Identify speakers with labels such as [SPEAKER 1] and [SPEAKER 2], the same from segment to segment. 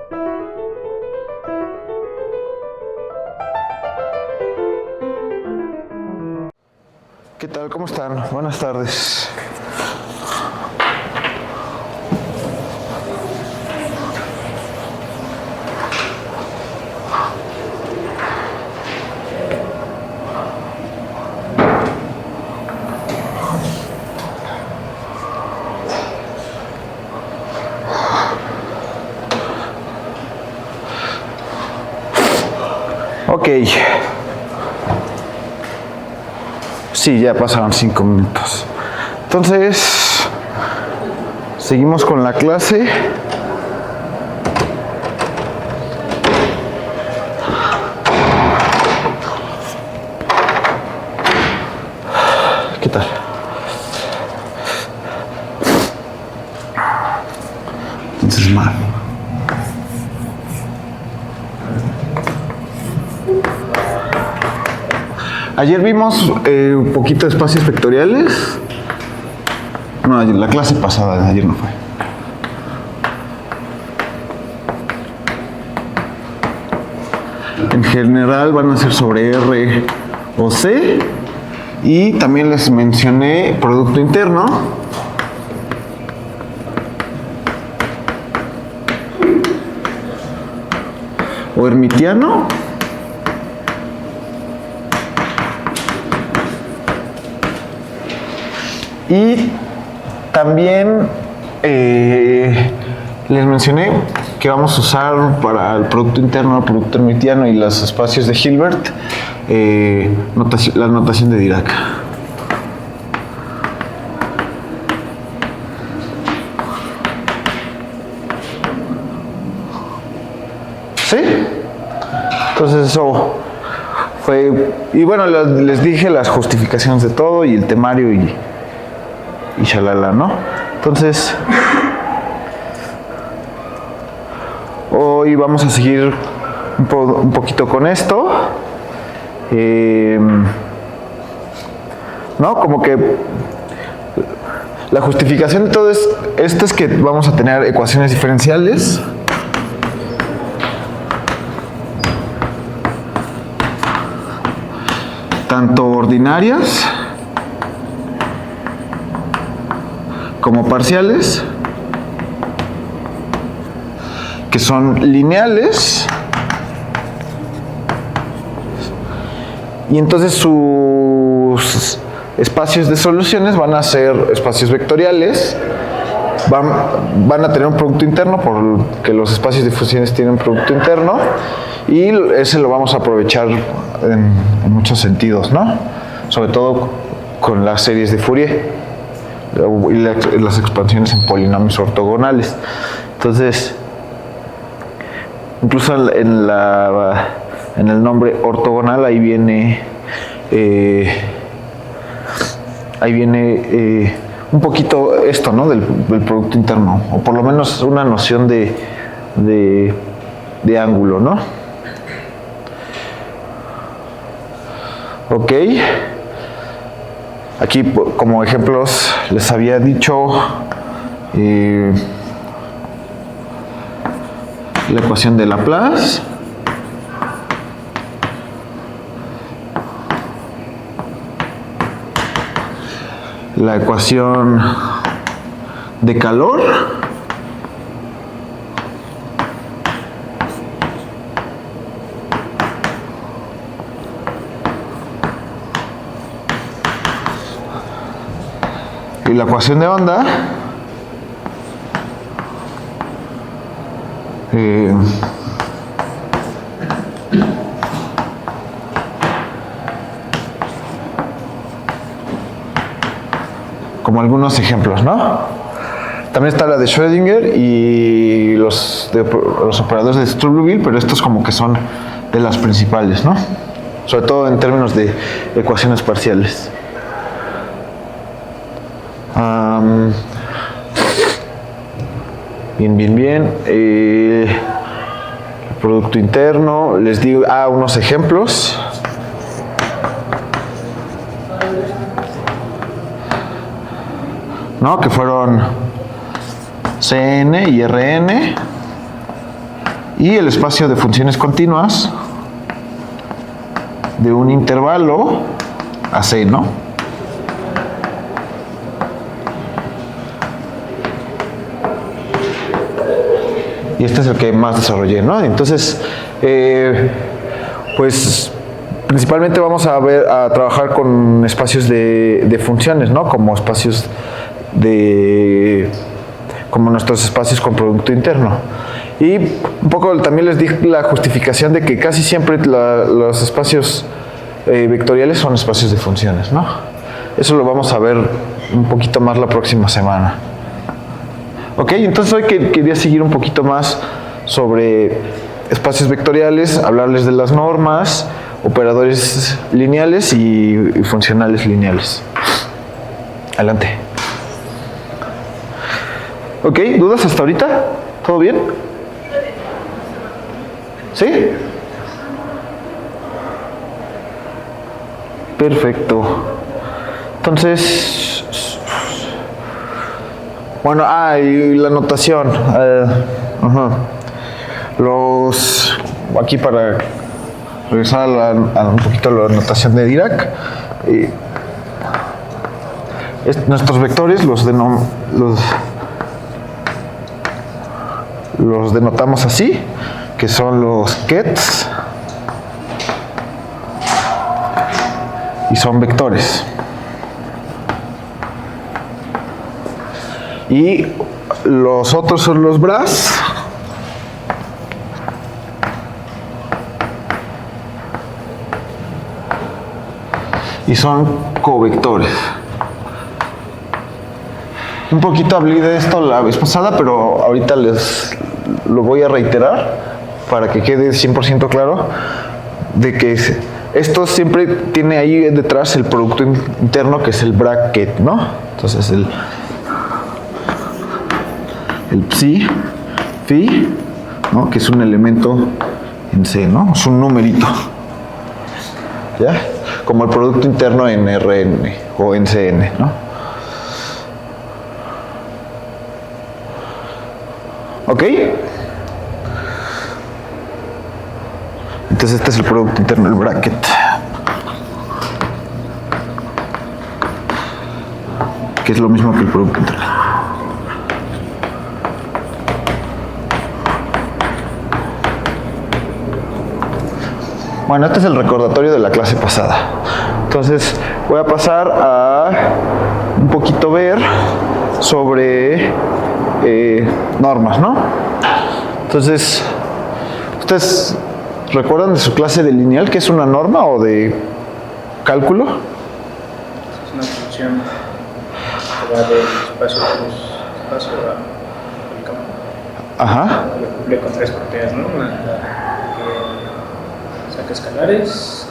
[SPEAKER 1] ¿Qué tal? ¿Cómo están? Buenas tardes. Ok. Sí, ya pasaron 5 minutos. Entonces, seguimos con la clase. ¿Qué tal? Entonces, mal. Ayer vimos un poquito de espacios vectoriales. No, la clase pasada, ayer no fue. En general van a ser sobre R o C. Y también les mencioné producto interno. O hermitiano. Y también les mencioné que vamos a usar para el producto interno, el producto hermitiano y los espacios de Hilbert la notación de Dirac. ¿Sí? Entonces eso fue... Y bueno, les dije las justificaciones de todo y el temario y shalala, ¿no? Entonces, hoy vamos a seguir un poquito con esto. ¿No? Como que la justificación de todo esto es que vamos a tener ecuaciones diferenciales. Tanto ordinarias como parciales, que son lineales, y entonces sus espacios de soluciones van a ser espacios vectoriales, van a tener un producto interno porque los espacios de funciones tienen un producto interno, y ese lo vamos a aprovechar en muchos sentidos, ¿no? Sobre todo con las series de Fourier y las expansiones en polinomios ortogonales. Entonces, incluso en el nombre ortogonal ahí viene un poquito esto, ¿no? del producto interno, o por lo menos una noción de ángulo, ¿no? Ok. Aquí como ejemplos les había dicho la ecuación de Laplace, la ecuación de calor, y la ecuación de onda, como algunos ejemplos, ¿no? También está la de Schrödinger y los operadores de Sturluville, pero estos como que son de las principales, ¿no? Sobre todo en términos de ecuaciones parciales. Bien. El producto interno, les digo unos ejemplos. ¿No? Que fueron CN y RN. y el espacio de funciones continuas de un intervalo AC, ¿no? Y este es el que más desarrollé, ¿no? Entonces, pues principalmente vamos a trabajar con espacios de funciones, ¿no? Como espacios como nuestros espacios con producto interno. Y un poco también les di la justificación de que casi siempre los espacios vectoriales son espacios de funciones, ¿no? Eso lo vamos a ver un poquito más la próxima semana. Ok, entonces hoy quería seguir un poquito más sobre espacios vectoriales, hablarles de las normas, operadores lineales y funcionales lineales. Adelante. Ok, ¿dudas hasta ahorita? ¿Todo bien? ¿Sí? Perfecto. Entonces, bueno, y la notación. Aquí para regresar a un poquito a la notación de Dirac. Nuestros vectores los denotamos así, que son los kets, y son vectores. Y los otros son los bras, y son covectores. Un poquito hablé de esto la vez pasada, pero ahorita les lo voy a reiterar para que quede 100% claro de que esto siempre tiene ahí detrás el producto interno, que es el bracket, ¿no? Entonces el psi, phi, ¿no? Que es un elemento en C, ¿no? Es un numerito, ¿ya? Como el producto interno en Rn o en Cn, ¿no? ¿Ok? Entonces este es el producto interno, el bracket. Que es lo mismo que el producto interno. Bueno, este es el recordatorio de la clase pasada. Entonces voy a pasar a un poquito ver sobre normas, ¿no? Entonces, ¿ustedes recuerdan de su clase de lineal qué es una norma o de cálculo?
[SPEAKER 2] Es una función que va del espacio al campo.
[SPEAKER 1] Ajá.
[SPEAKER 2] Que cumple con tres propiedades, ¿no? Una que saca escalares,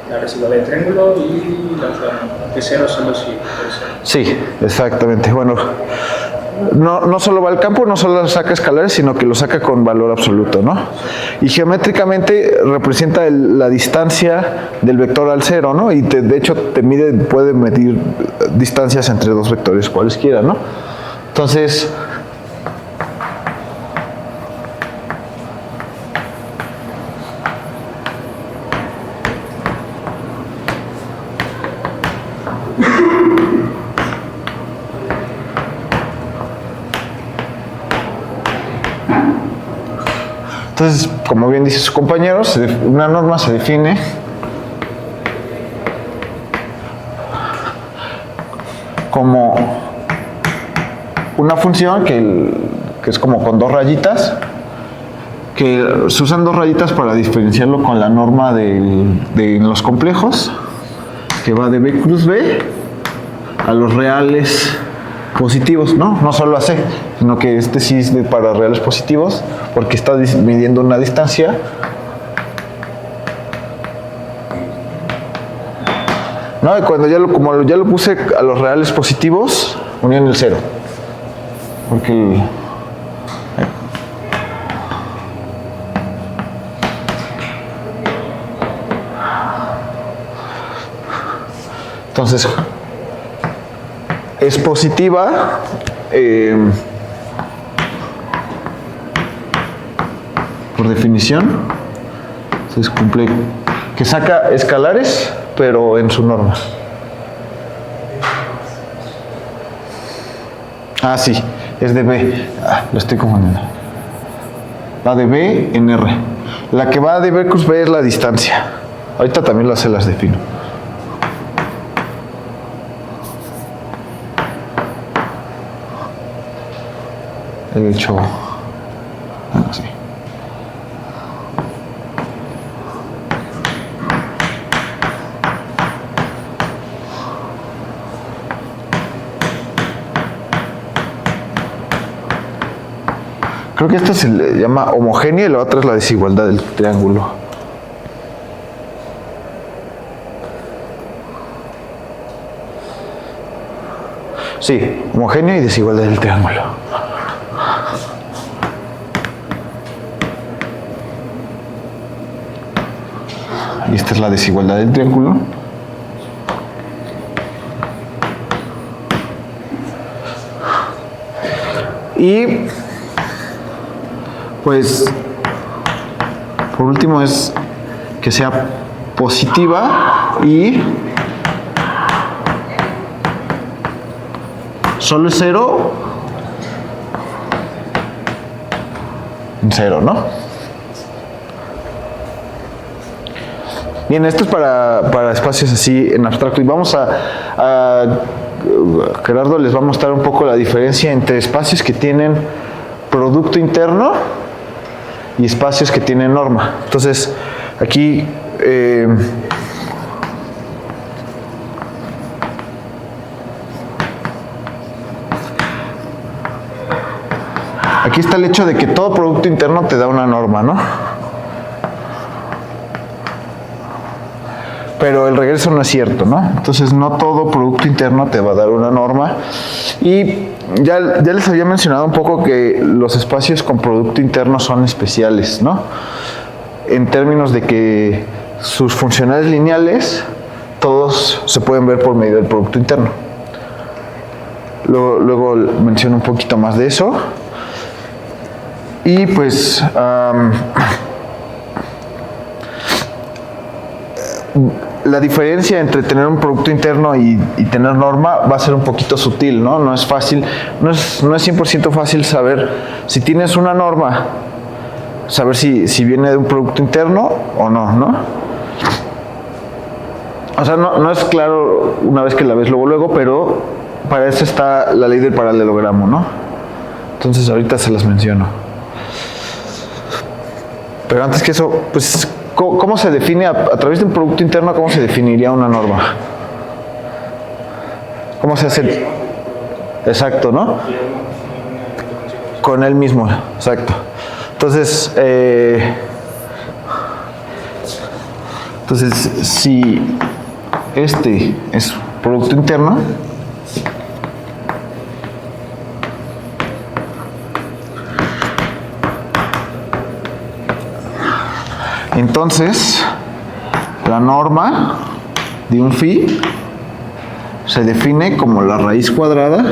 [SPEAKER 2] la residual del triángulo y la otra de cero solo si puede ser.
[SPEAKER 1] Sí, exactamente. Bueno, no solo va al campo, no solo saca escalares, sino que lo saca con valor absoluto, ¿no? Y geométricamente representa la distancia del vector al cero, ¿no? Y de hecho puede medir distancias entre dos vectores cualesquiera, ¿no? Entonces, como bien dice su compañero, una norma se define como una función que es como con dos rayitas, que se usan dos rayitas para diferenciarlo con la norma de los complejos, que va de B cruz B a los reales positivos, ¿no? No solo a C, sino que este sí es para reales positivos, porque está midiendo una distancia. ¿No? Y cuando como ya lo puse a los reales positivos, unían el cero. Porque entonces es positiva por definición. Entonces cumple, que saca escalares, pero en su norma. Ah, sí, es de B. Lo estoy confundiendo. La de B en R. La que va de B cruz B es la distancia. Ahorita también las defino. He hecho... Bueno, sí. Creo que esta se le llama homogénea y la otra es la desigualdad del triángulo. Sí, homogénea y desigualdad del triángulo. Y esta es la desigualdad del triángulo. Y pues por último es que sea positiva y solo es cero en cero, ¿no? Bien, esto es para espacios así en abstracto y vamos a Gerardo les va a mostrar un poco la diferencia entre espacios que tienen producto interno y espacios que tienen norma. Entonces, aquí aquí está el hecho de que todo producto interno te da una norma, ¿no? Pero el regreso no es cierto, ¿no? Entonces, no todo producto interno te va a dar una norma. Y ya les había mencionado un poco que los espacios con producto interno son especiales, ¿no? En términos de que sus funcionales lineales, todos se pueden ver por medio del producto interno. Luego menciono un poquito más de eso. Y pues... la diferencia entre tener un producto interno y tener norma va a ser un poquito sutil, ¿no? No es fácil, no es 100% fácil saber si tienes una norma, saber si viene de un producto interno o no, ¿no? O sea, no es claro una vez que la ves luego, pero para eso está la ley del paralelogramo, ¿no? Entonces ahorita se las menciono. Pero antes que eso, pues... ¿Cómo se define, a través de un producto interno, cómo se definiría una norma? ¿Cómo se hace? Exacto, ¿no? Con él mismo, exacto. Entonces, si este es producto interno, entonces, la norma de un phi se define como la raíz cuadrada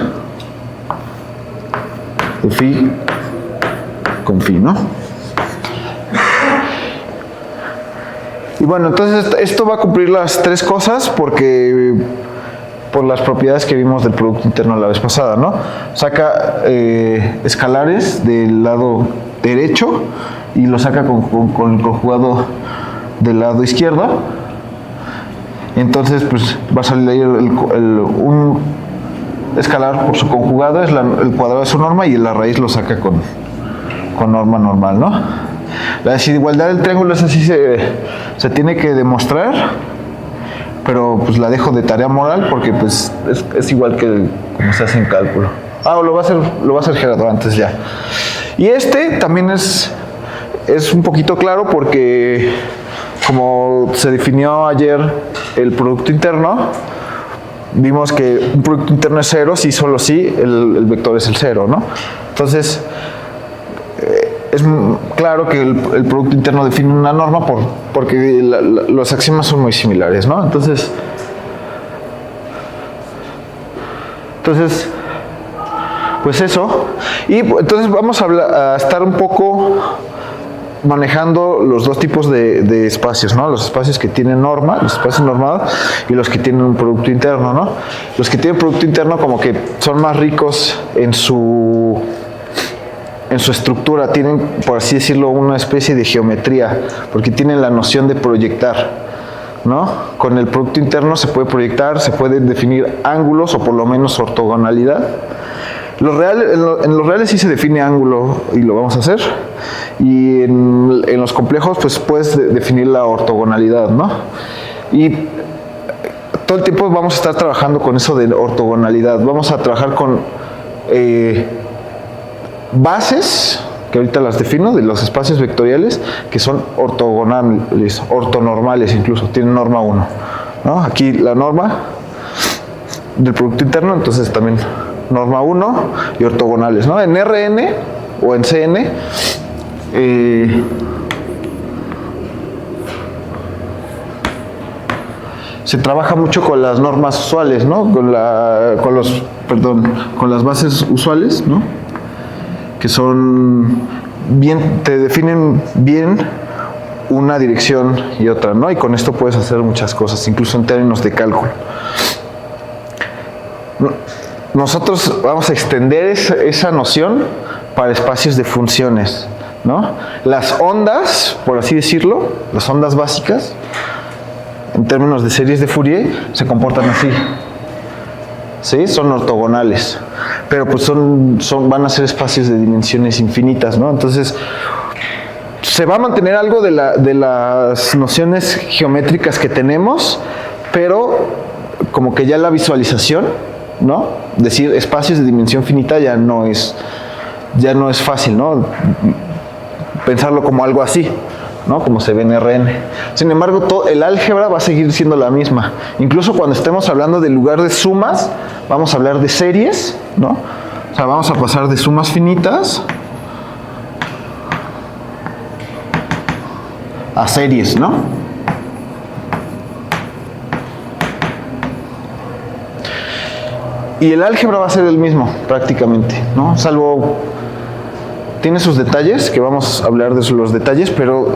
[SPEAKER 1] de phi con phi, ¿no? Y bueno, entonces esto va a cumplir las tres cosas porque por las propiedades que vimos del producto interno la vez pasada, ¿no? Saca escalares del lado derecho y lo saca con el conjugado del lado izquierdo. Entonces, pues va a salir ahí un escalar por su conjugado, es el cuadrado de su norma, y la raíz lo saca con norma normal, ¿no? La desigualdad del triángulo es así, se tiene que demostrar, pero pues la dejo de tarea moral porque pues es igual que como se hace en cálculo. Lo va a hacer Gerardo antes ya. Y este también es un poquito claro porque como se definió ayer el producto interno, vimos que un producto interno es cero si solo si el vector es el cero, ¿no? Entonces es claro que el producto interno define una norma porque los axiomas son muy similares, ¿no? Entonces pues eso. Y entonces vamos a estar un poco manejando los dos tipos de espacios, ¿no? Los espacios que tienen norma, los espacios normados, y los que tienen un producto interno, ¿no? Los que tienen producto interno como que son más ricos en su estructura, tienen, por así decirlo, una especie de geometría, porque tienen la noción de proyectar, ¿no? Con el producto interno se puede proyectar, se pueden definir ángulos o por lo menos ortogonalidad. En los reales sí se define ángulo y lo vamos a hacer, y en los complejos pues puedes definir la ortogonalidad, ¿no? Y todo el tiempo vamos a estar trabajando con eso de ortogonalidad. Vamos a trabajar con bases, que ahorita las defino, de los espacios vectoriales, que son ortogonales, ortonormales incluso, tienen norma 1, ¿no? Aquí la norma del producto interno, entonces también norma 1 y ortogonales, ¿no? En Rn o en Cn se trabaja mucho con las normas usuales, ¿no? Con las bases usuales, ¿no? Que son bien, te definen bien una dirección y otra, ¿no? Y con esto puedes hacer muchas cosas, incluso en términos de cálculo. Nosotros vamos a extender esa noción para espacios de funciones, ¿no? Las ondas, por así decirlo, las ondas básicas, en términos de series de Fourier, se comportan así, ¿sí? Son ortogonales, pero pues van a ser espacios de dimensiones infinitas, ¿no? Entonces, se va a mantener algo de las nociones geométricas que tenemos, pero como que ya la visualización, ¿no? Decir espacios de dimensión finita ya no es fácil, ¿no? Pensarlo como algo así, ¿no? Como se ve en Rn. Sin embargo, el álgebra va a seguir siendo la misma. Incluso cuando estemos hablando del lugar de sumas, vamos a hablar de series, ¿no? O sea, vamos a pasar de sumas finitas a series, ¿no? Y el álgebra va a ser el mismo, prácticamente, ¿no? Salvo, tiene sus detalles, que vamos a hablar de los detalles, pero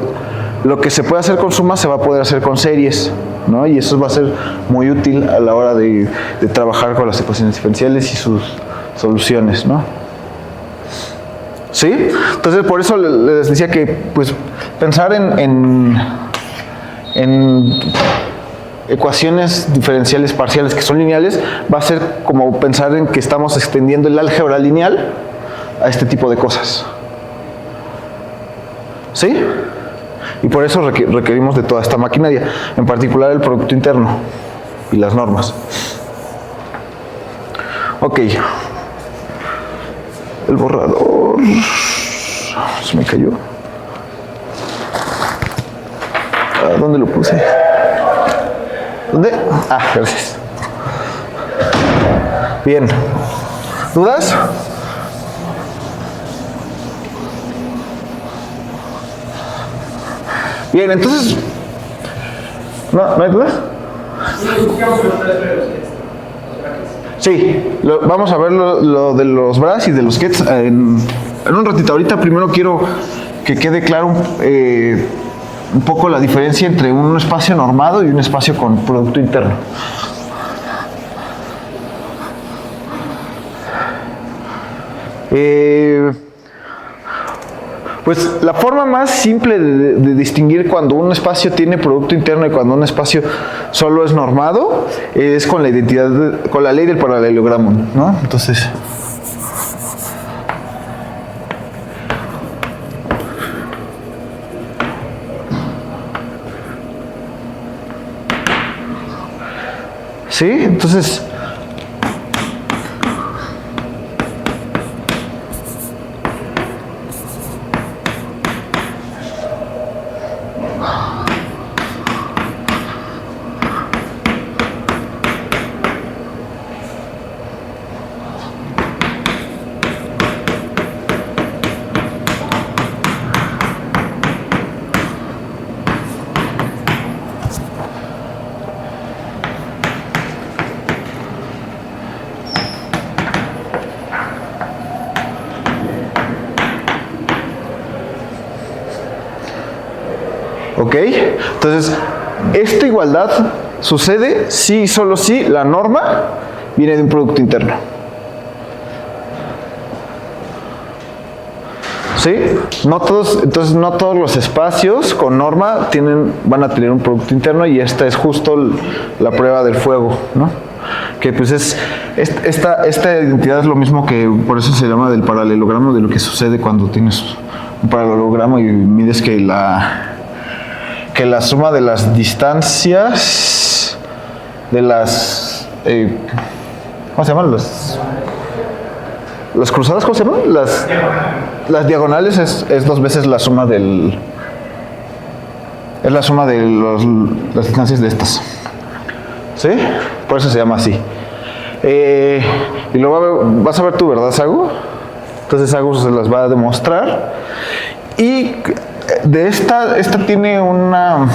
[SPEAKER 1] lo que se puede hacer con sumas se va a poder hacer con series, ¿no? Y eso va a ser muy útil a la hora de trabajar con las ecuaciones diferenciales y sus soluciones, ¿no? ¿Sí? Entonces, por eso les decía que, pues, pensar en ecuaciones diferenciales parciales que son lineales va a ser como pensar en que estamos extendiendo el álgebra lineal a este tipo de cosas. ¿Sí? Y por eso requerimos de toda esta maquinaria, en particular el producto interno y las normas. Ok. El borrador se me cayó. ¿Dónde lo puse? ¿Dónde? Ah, gracias. Bien. ¿Dudas? Bien, entonces... ¿No hay dudas? Sí, vamos a ver lo de los bras y de los gets en un ratito. Ahorita primero quiero que quede claro un poco la diferencia entre un espacio normado y un espacio con producto interno. Pues la forma más simple de distinguir cuando un espacio tiene producto interno y cuando un espacio solo es normado es con la identidad, con la ley del paralelogramo, ¿no? Entonces, ¿sí? Entonces, ¿Ok? Entonces, esta igualdad sucede si y solo si la norma viene de un producto interno. ¿Sí? Entonces no todos los espacios con norma van a tener un producto interno, y esta es justo la prueba del fuego, ¿no? Que pues esta identidad es lo mismo que, por eso se llama del paralelogramo, de lo que sucede cuando tienes un paralelogramo y mides que la suma de las distancias de las ¿cómo se llaman? Las cruzadas, ¿cómo se llaman? Las diagonales es 2 veces la suma es la suma de las distancias de estas. ¿Sí? Por eso se llama así. Y luego vas a ver tú, ¿verdad, Sagu? Entonces Sagu se las va a demostrar. Y de esta tiene una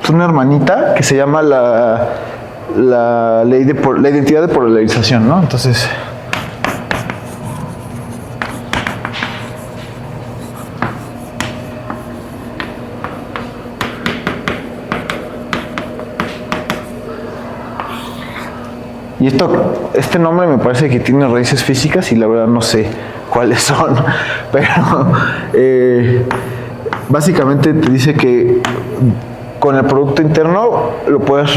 [SPEAKER 1] hermanita que se llama la identidad de polarización, ¿no? Entonces, y este nombre me parece que tiene raíces físicas y la verdad no sé cuáles son, pero básicamente te dice que con el producto interno lo puedes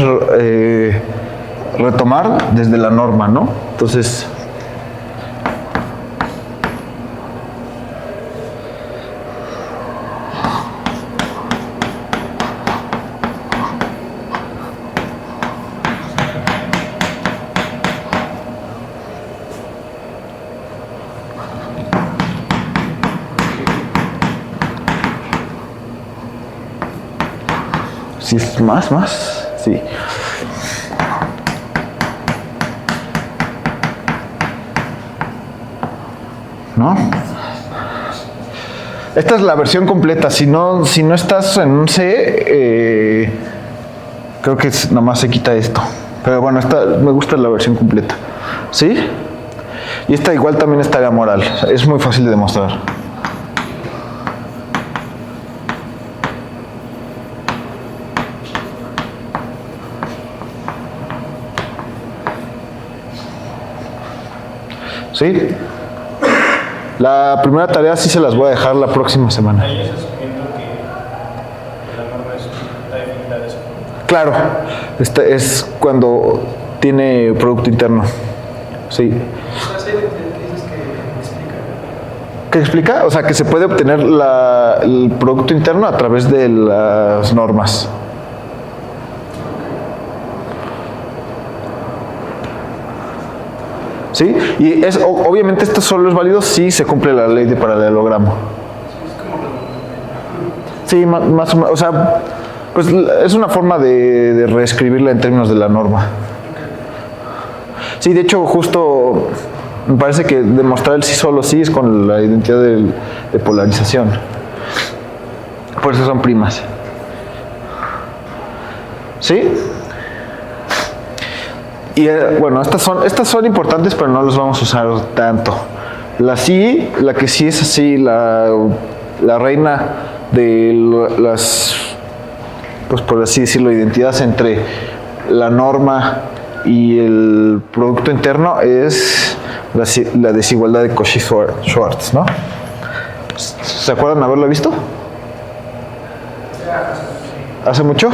[SPEAKER 1] retomar desde la norma, ¿no? Entonces, si es más, sí. ¿No? Esta es la versión completa. Si no estás en un C, creo que nada más se quita esto. Pero bueno, me gusta la versión completa. ¿Sí? Y esta igual también es tarea moral. Es muy fácil de demostrar. ¿Sí? La primera tarea sí se las voy a dejar la próxima semana.
[SPEAKER 2] Ahí es asumiendo que la norma está definida de esa forma.
[SPEAKER 1] Claro, es cuando tiene producto interno. Sí. ¿Qué explica? O sea, que se puede obtener el producto interno a través de las normas. ¿Sí? Y obviamente esto solo es válido si se cumple la ley de paralelogramo. Sí, más o menos. O sea, pues es una forma de reescribirla en términos de la norma. Sí, de hecho, justo me parece que demostrar el sí solo sí es con la identidad de polarización. Por eso son primas. ¿Sí? Y bueno, estas son importantes, pero no las vamos a usar tanto. La que sí es así, la reina de las, pues por así decirlo, identidades entre la norma y el producto interno es la desigualdad de Cauchy-Schwarz, ¿no? ¿Se acuerdan de haberla visto? ¿Hace mucho?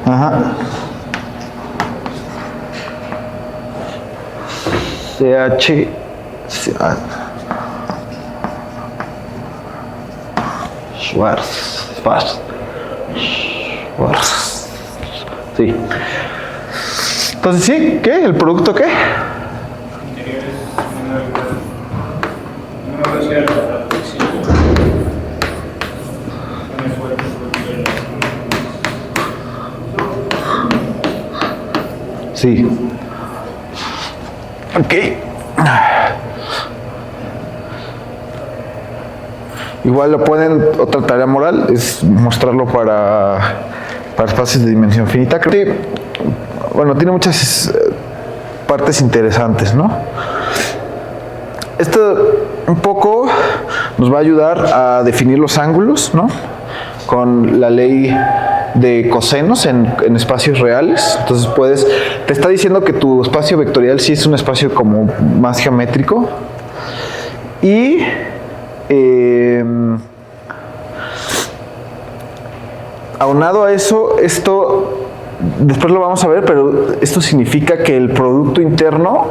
[SPEAKER 1] Ajá. Schwarz. Sí. Entonces, ¿sí? ¿Qué? ¿El producto qué?
[SPEAKER 2] Interiores, una velocidad de la flexión. Un esfuerzo
[SPEAKER 1] Sí. Ok. Igual otra tarea moral es mostrarlo para espacios de dimensión finita. Creo que, bueno, tiene muchas partes interesantes, ¿no? Esto un poco nos va a ayudar a definir los ángulos, ¿no? Con la ley de cosenos en espacios reales. Entonces te está diciendo que tu espacio vectorial sí es un espacio como más geométrico. Y aunado a eso, esto después lo vamos a ver, pero esto significa que el producto interno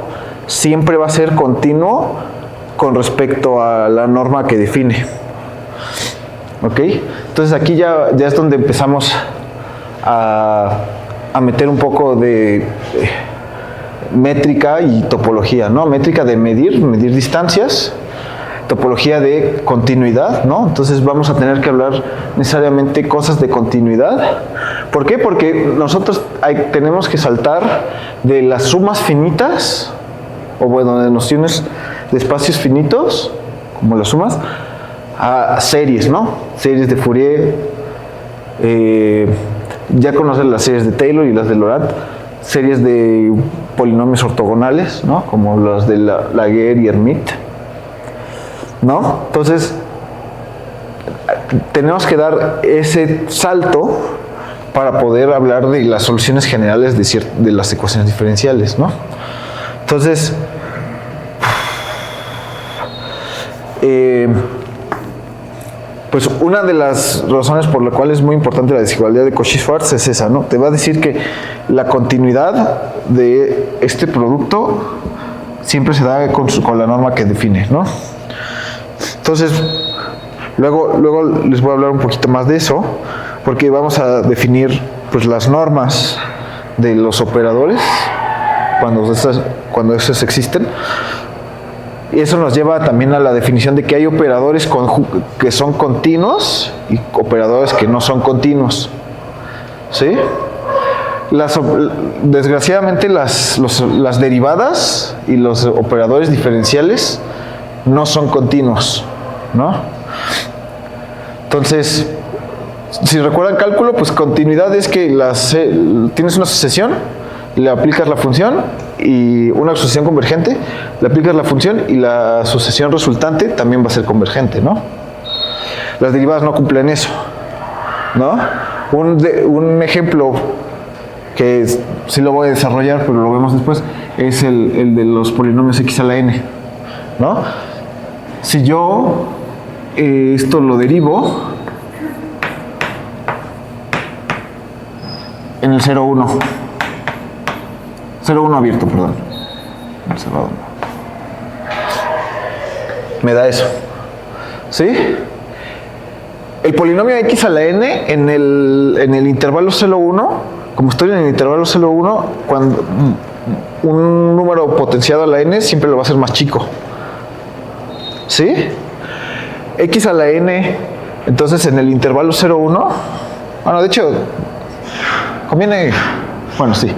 [SPEAKER 1] siempre va a ser continuo con respecto a la norma que define. ¿Ok? Entonces aquí ya es donde empezamos a meter un poco de métrica y topología, ¿no? Métrica de medir distancias, topología de continuidad, ¿no? Entonces vamos a tener que hablar necesariamente cosas de continuidad. ¿Por qué? Porque nosotros tenemos que saltar de las sumas finitas, o bueno, de nociones de espacios finitos, como las sumas, a series, ¿no? Series de Fourier, ya conocen las series de Taylor y las de Laurent, series de polinomios ortogonales, ¿no? Como las de Laguerre y Hermite, ¿no? Entonces, tenemos que dar ese salto para poder hablar de las soluciones generales de las ecuaciones diferenciales, ¿no? Entonces, pues una de las razones por la cual es muy importante la desigualdad de Cauchy-Schwarz es esa, ¿no? Te va a decir que la continuidad de este producto siempre se da con la norma que define, ¿no? Entonces, luego les voy a hablar un poquito más de eso, porque vamos a definir pues las normas de los operadores cuando estos existen. Y eso nos lleva también a la definición de que hay operadores que son continuos y operadores que no son continuos. ¿Sí? Desgraciadamente las derivadas y los operadores diferenciales no son continuos, ¿no? Entonces, si recuerdan cálculo, pues continuidad es que tienes una sucesión, le aplicas la función y una sucesión convergente, le aplicas la función y la sucesión resultante también va a ser convergente, ¿no? Las derivadas no cumplen eso, ¿no? Un ejemplo que sí lo voy a desarrollar, pero lo vemos después, es el de los polinomios x a la n, ¿no? Si yo esto lo derivo en el 0,1. 0,1 abierto, perdón. Cerrado. Me da eso. ¿Sí? El polinomio x a la n en el intervalo 0,1, como estoy en el intervalo 0,1, cuando un número potenciado a la n siempre lo va a hacer más chico. ¿Sí? X a la n, entonces en el intervalo 0,1, bueno, de hecho, conviene, bueno, sí.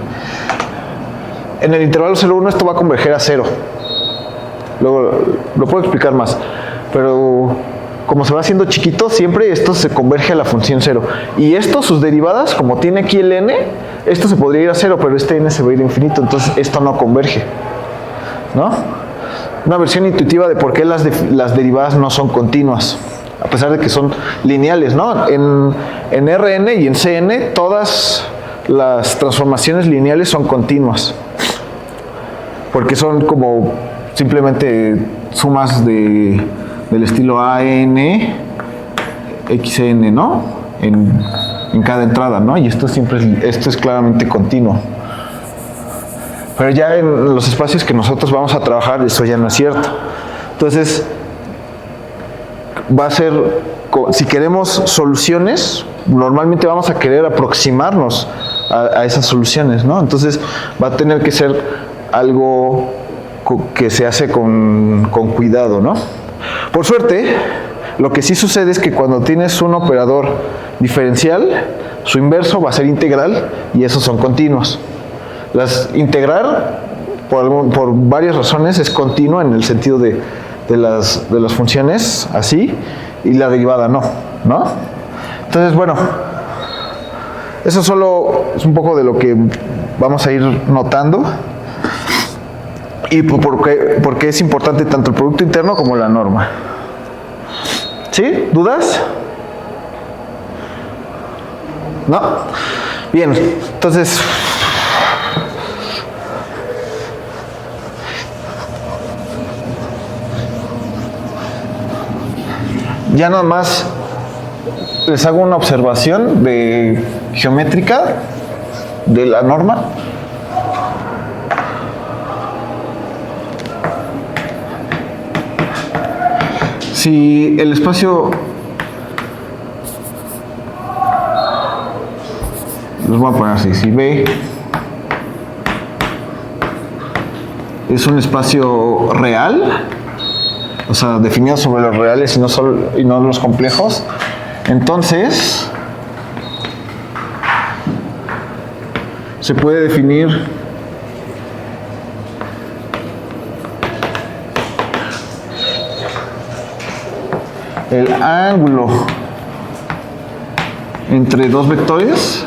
[SPEAKER 1] En el intervalo 0,1 esto va a converger a 0. Luego lo puedo explicar más. Pero como se va haciendo chiquito, siempre esto se converge a la función 0. Y esto, sus derivadas, como tiene aquí el n, esto se podría ir a 0, pero este n se va a ir a infinito. Entonces esto no converge, ¿no? Una versión intuitiva de por qué las derivadas no son continuas, a pesar de que son lineales, ¿no? En Rn y en Cn todas las transformaciones lineales son continuas, porque son como simplemente sumas del estilo AN, XN, ¿no? En cada entrada, ¿no? Y esto es claramente continuo. Pero ya en los espacios que nosotros vamos a trabajar, eso ya no es cierto. Entonces, va a ser, si queremos soluciones, normalmente vamos a querer aproximarnos a esas soluciones, ¿no? Entonces, va a tener que ser algo que se hace con cuidado, ¿no? Por suerte, lo que sí sucede es que cuando tienes un operador diferencial, su inverso va a ser integral y esos son continuos. Integrar, por varias razones, es continuo en el sentido de las funciones así, y la derivada no. Entonces, bueno, eso solo es un poco de lo que vamos a ir notando. ¿Y por qué es importante tanto el producto interno como la norma? ¿Sí? ¿Dudas? ¿No? Bien, entonces... ya nada más les hago una observación de geométrica de la norma. Si el espacio, los voy a poner así, si B es un espacio real, o sea, definido sobre los reales y no los complejos, entonces se puede definir el ángulo entre dos vectores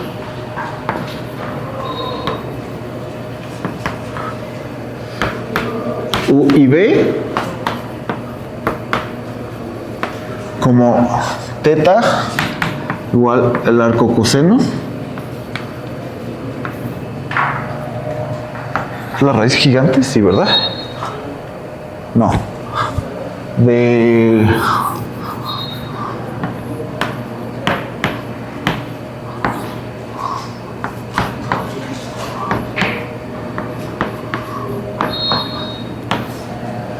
[SPEAKER 1] U y B como teta igual el arco coseno. ¿Es la raíz gigante? Sí, ¿verdad? No. De...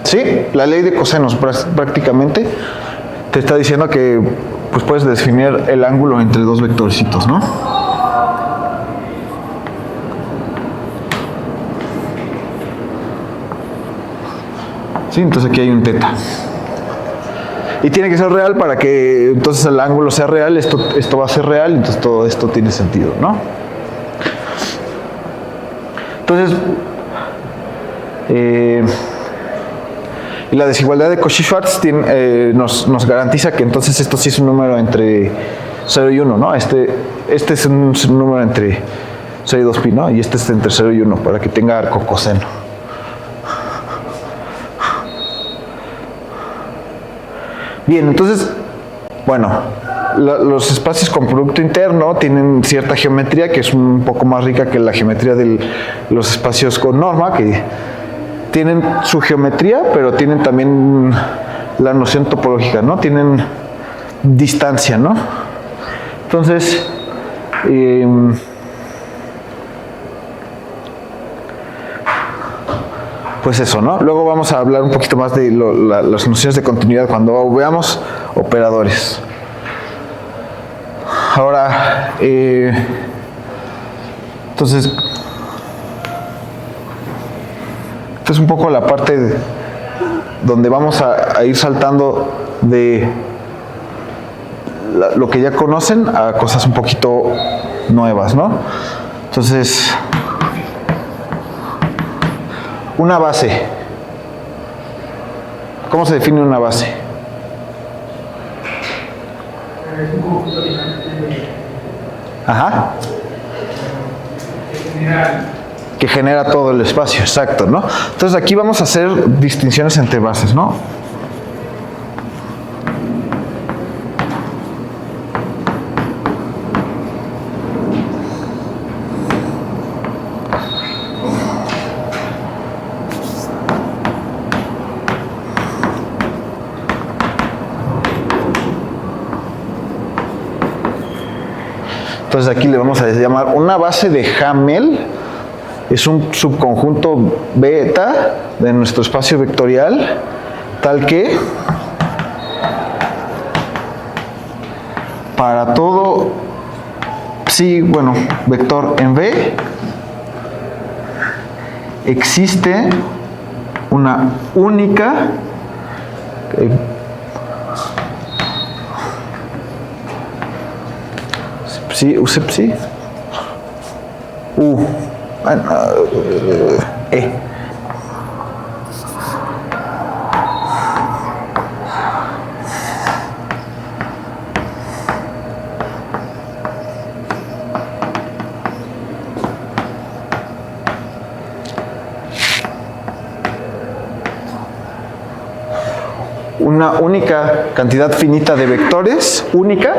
[SPEAKER 1] Sí, la ley de cosenos prácticamente te está diciendo que pues puedes definir el ángulo entre dos vectorcitos, ¿no? Sí, entonces aquí hay un teta. Y tiene que ser real para que entonces el ángulo sea real, esto va a ser real, entonces todo esto tiene sentido, ¿no? Entonces, y la desigualdad de Cauchy-Schwarz nos garantiza que entonces esto sí es un número entre 0 y 1, ¿no? Este es un número entre 0 y 2pi, ¿no? Y este es entre 0 y 1, para que tenga arco coseno. Bien, entonces, bueno, los espacios con producto interno tienen cierta geometría que es un poco más rica que la geometría de los espacios con norma, que tienen su geometría, pero tienen también la noción topológica, ¿no? Tienen distancia, ¿no? Entonces, pues eso, ¿no? Luego vamos a hablar un poquito más de las nociones de continuidad cuando veamos operadores. Ahora, entonces, esta es un poco la parte donde vamos a ir saltando de lo que ya conocen a cosas un poquito nuevas, ¿no? Entonces, una base. ¿Cómo se define una base?
[SPEAKER 2] Es un conjunto dinámico
[SPEAKER 1] Ajá.
[SPEAKER 2] general.
[SPEAKER 1] Que genera todo el espacio, exacto, ¿no? Entonces aquí vamos a hacer distinciones entre bases, ¿no? Entonces aquí le vamos a llamar una base de Hamel. Es un subconjunto beta de nuestro espacio vectorial, tal que para todo psi, bueno, vector en V, existe una única psi, use psi, E. una única cantidad finita de vectores, única.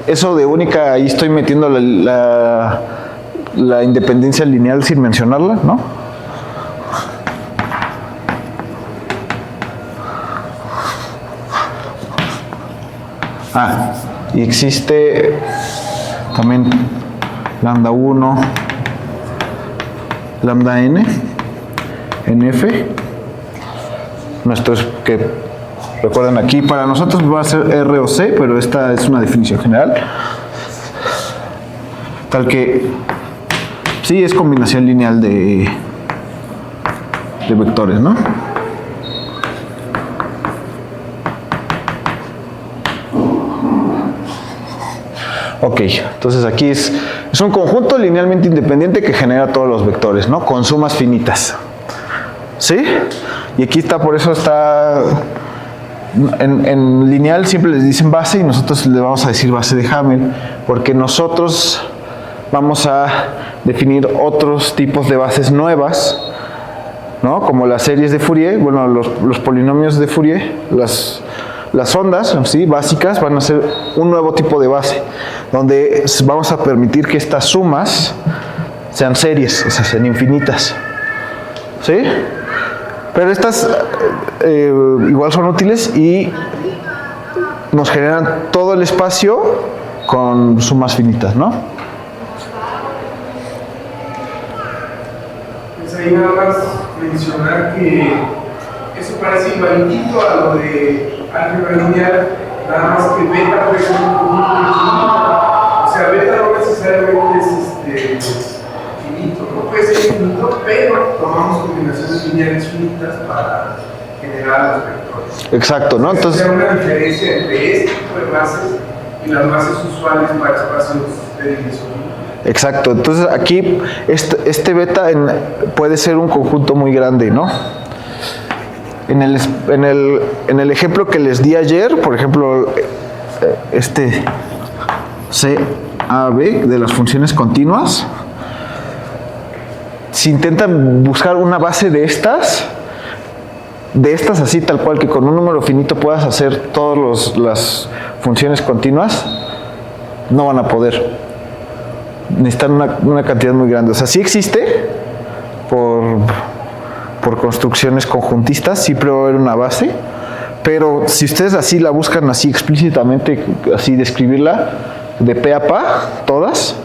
[SPEAKER 1] Eso de única, ahí estoy metiendo la independencia lineal sin mencionarla, ¿no? Y existe también lambda 1, lambda n, nf. Nuestro es que, recuerden aquí, para nosotros va a ser R o C, pero esta es una definición general. Tal que sí es combinación lineal de vectores, ¿no? Ok, entonces aquí es un conjunto linealmente independiente que genera todos los vectores, ¿no? Con sumas finitas. ¿Sí? Y aquí está, por eso está en lineal siempre les dicen base y nosotros le vamos a decir base de Hamel, porque nosotros vamos a definir otros tipos de bases nuevas, ¿no? Como las series de Fourier, bueno, los polinomios de Fourier, las ondas, ¿sí? Básicas, van a ser un nuevo tipo de base, donde vamos a permitir que estas sumas sean series, o sea, sean infinitas. ¿Sí? Pero estas igual son útiles y nos generan todo el espacio con sumas finitas, ¿no?
[SPEAKER 3] Pues ahí nada más mencionar que eso parece igualito a lo de álgebra lineal, nada más que beta puede ser un conjunto infinito. O sea, beta no necesariamente es finito, no puede ser infinito, pero tomamos combinaciones lineales finitas para generar los vectores.
[SPEAKER 1] Exacto, ¿no? Entonces,
[SPEAKER 3] hay una diferencia entre este tipo de bases y las bases usuales para espacios de dimensión.
[SPEAKER 1] Exacto, entonces aquí este beta puede ser un conjunto muy grande, ¿no? En el ejemplo que les di ayer, por ejemplo, este CAB de las funciones continuas, si intentan buscar una base de estas así tal cual que con un número finito puedas hacer todas las funciones continuas, no van a poder. Necesitan una cantidad muy grande. O sea, sí existe por construcciones conjuntistas, sí puede haber una base, pero si ustedes así la buscan así explícitamente, así describirla de pe a pa, todas,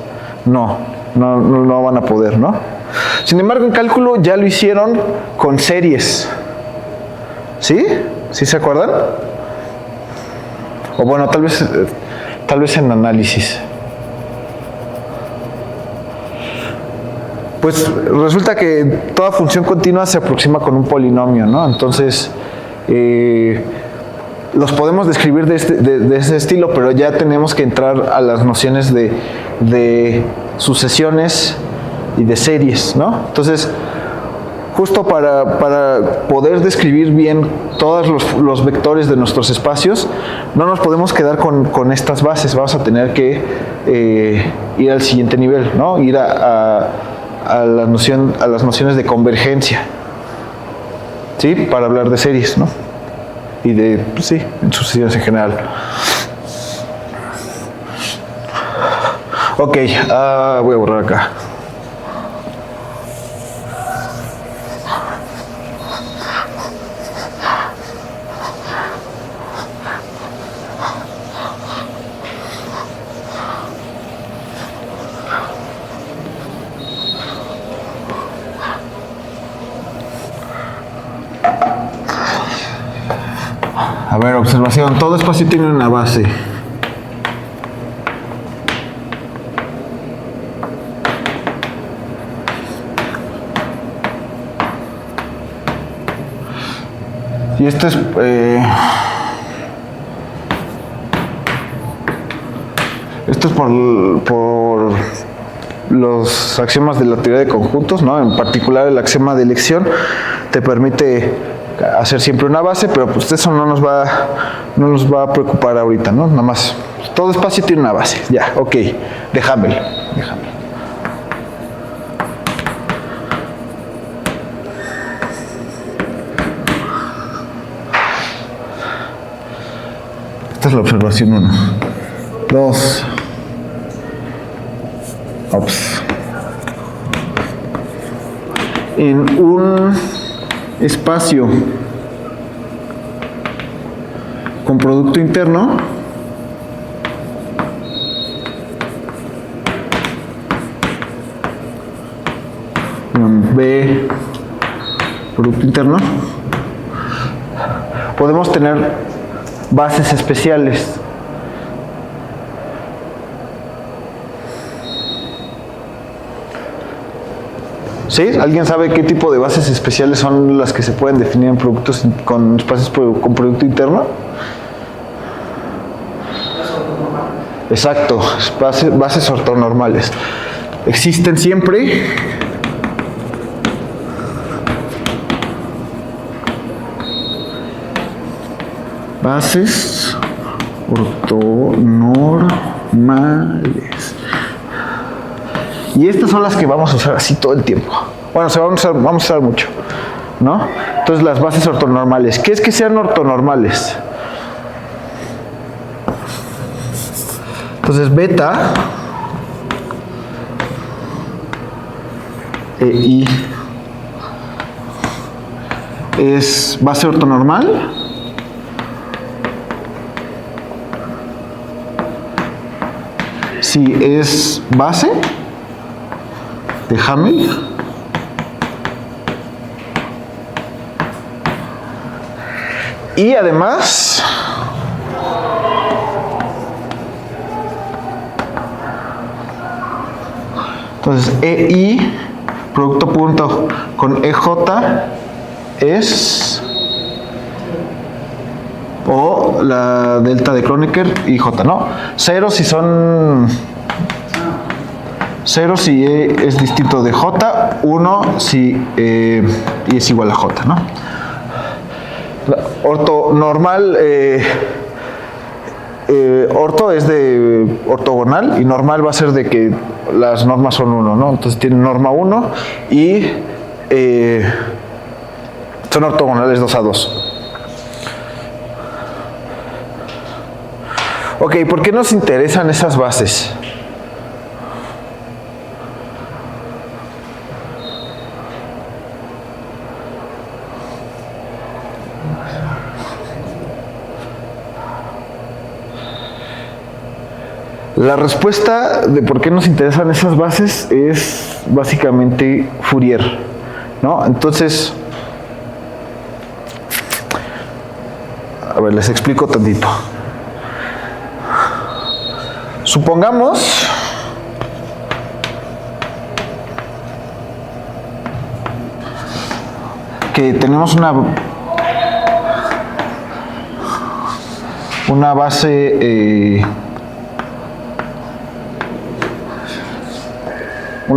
[SPEAKER 1] no van a poder, ¿no? Sin embargo, en cálculo ya lo hicieron con series. ¿Sí? ¿Sí se acuerdan? O bueno, tal vez en análisis. Pues resulta que toda función continua se aproxima con un polinomio, ¿no? Entonces, los podemos describir de ese estilo, pero ya tenemos que entrar a las nociones de sucesiones y de series, ¿no? Entonces, justo para poder describir bien todos los vectores de nuestros espacios, no nos podemos quedar con estas bases, vamos a tener que ir al siguiente nivel, ¿no? Ir a las nociones de convergencia, ¿sí? Para hablar de series, ¿no? Y de, pues sí, en sucesiones en general. Ok, voy a borrar acá. A ver, observación, todo espacio tiene una base. Y esto es por los axiomas de la teoría de conjuntos, ¿no? En particular el axioma de elección te permite hacer siempre una base, pero pues eso no nos va a preocupar ahorita, ¿no? Nada más, todo espacio tiene una base, ya, ok, déjame. la observación 1. 2. Ops. En un espacio con producto interno, B, producto interno, podemos tener bases especiales. ¿Sí? ¿Alguien sabe qué tipo de bases especiales son las que se pueden definir en productos con espacios con producto interno? Exacto, bases ortonormales. Existen siempre. Bases ortonormales. Y estas son las que vamos a usar así todo el tiempo. Bueno, vamos a usar mucho, ¿no? Entonces, las bases ortonormales. ¿Qué es que sean ortonormales? Entonces, beta e I es base ortonormal. Si es base de Hamel, y además entonces EI producto punto con EJ es, o la delta de Kronecker y J, ¿no? 0 si son 0 si E es distinto de J, 1 si I es igual a J, ¿no? Ortonormal, orto es de ortogonal y normal va a ser de que las normas son 1, ¿no? Entonces tienen norma 1 y son ortogonales 2 a 2. Ok, ¿por qué nos interesan esas bases? La respuesta de por qué nos interesan esas bases es básicamente Fourier, ¿no? Entonces, a ver, les explico tantito. Supongamos que tenemos una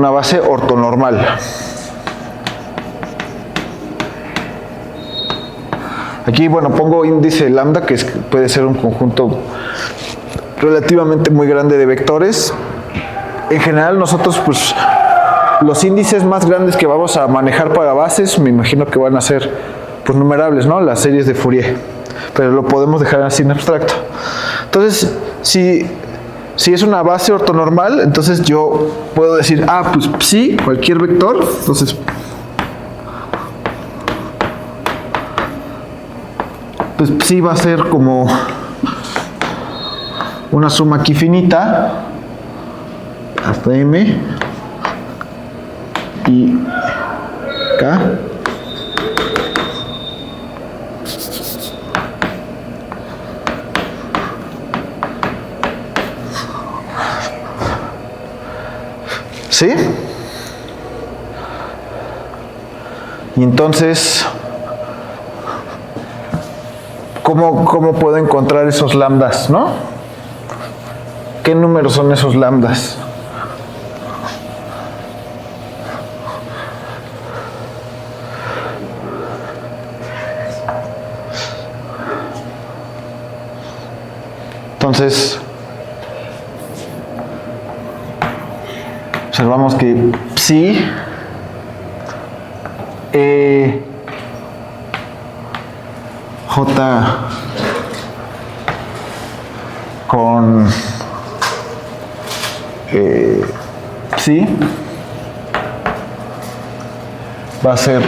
[SPEAKER 1] base ortonormal. Aquí, bueno, pongo índice lambda, que puede ser un conjunto relativamente muy grande de vectores. En general, nosotros, pues, los índices más grandes que vamos a manejar para bases, me imagino que van a ser, pues, numerables, ¿no? Las series de Fourier. Pero lo podemos dejar así en abstracto. Entonces, si es una base ortonormal, entonces yo puedo decir, pues psi, cualquier vector, entonces pues psi va a ser como una suma aquí finita hasta m y k ¿sí? Y entonces, ¿cómo puedo encontrar esos lambdas, no? ¿Qué números son esos lambdas? Entonces, observamos que psi j con sí, va a ser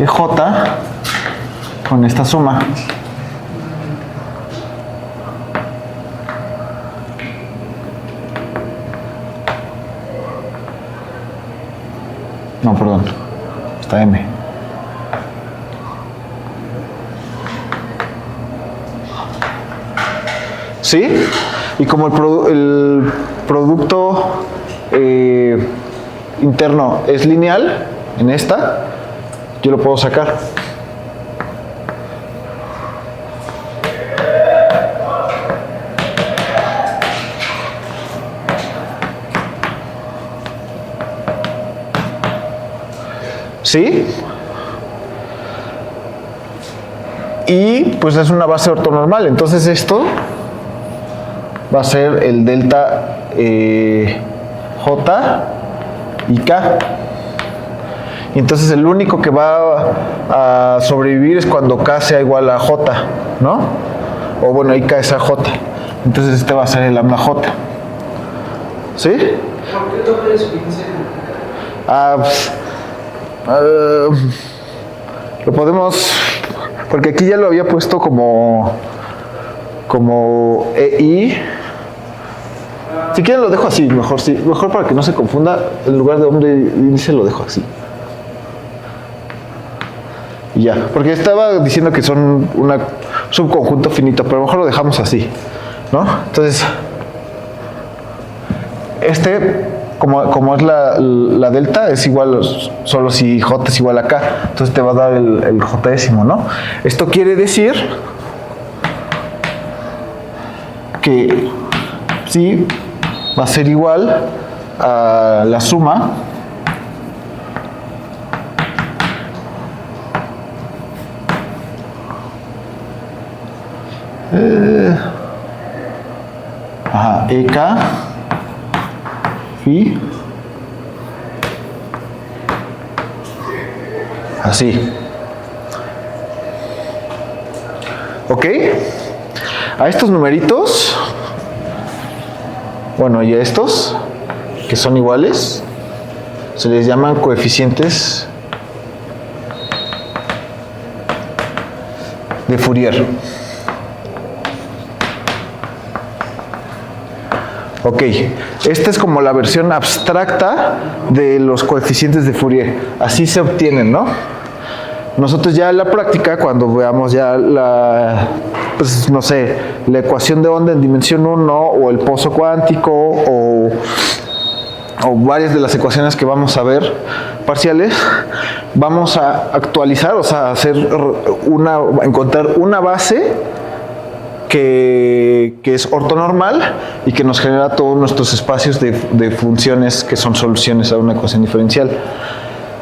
[SPEAKER 1] J con esta suma. No, perdón, está M. ¿Sí? Y como el producto interno es lineal, en esta, yo lo puedo sacar. ¿Sí? Y pues es una base ortonormal, entonces esto va a ser el delta J y K. Y entonces el único que va a sobrevivir es cuando K sea igual a J, ¿no? O bueno, ahí K es a J. Entonces este va a ser el lambda J. ¿Sí?
[SPEAKER 2] ¿Por qué doble suficiencia?
[SPEAKER 1] Lo podemos, porque aquí ya lo había puesto como EI. Si quieren lo dejo así, mejor sí, mejor para que no se confunda, en lugar de hombre índice lo dejo así. Y ya, porque estaba diciendo que son un subconjunto finito, pero mejor lo dejamos así, ¿no? Entonces, como es la delta, es igual solo si J es igual a K, entonces te va a dar el J décimo, ¿no? Esto quiere decir que sí va a ser igual a la suma EK Phi así. ¿Ok? A estos numeritos, bueno, y a estos, que son iguales, se les llaman coeficientes de Fourier. Ok, esta es como la versión abstracta de los coeficientes de Fourier. Así se obtienen, ¿no? Nosotros ya en la práctica, cuando veamos ya pues no sé, la ecuación de onda en dimensión 1 o el pozo cuántico o varias de las ecuaciones que vamos a ver parciales, vamos a actualizar, o sea, encontrar una base que es ortonormal y que nos genera todos nuestros espacios de funciones que son soluciones a una ecuación diferencial,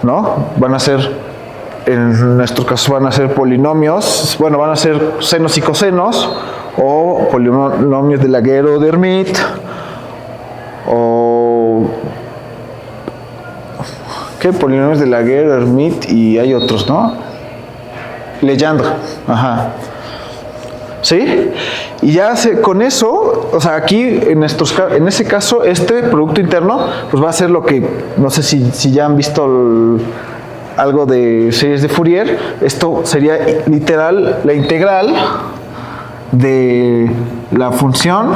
[SPEAKER 1] ¿no? Van a ser, en nuestros casos van a ser polinomios, bueno, van a ser senos y cosenos, o polinomios de Laguerre o de Hermite, o ¿qué? Polinomios de Laguerre, Hermite y hay otros, ¿no? Legendre, ajá. ¿Sí? Y ya con eso, o sea, aquí en ese caso, este producto interno, pues va a ser lo que, no sé si ya han visto algo de series de Fourier, esto sería literal la integral de la función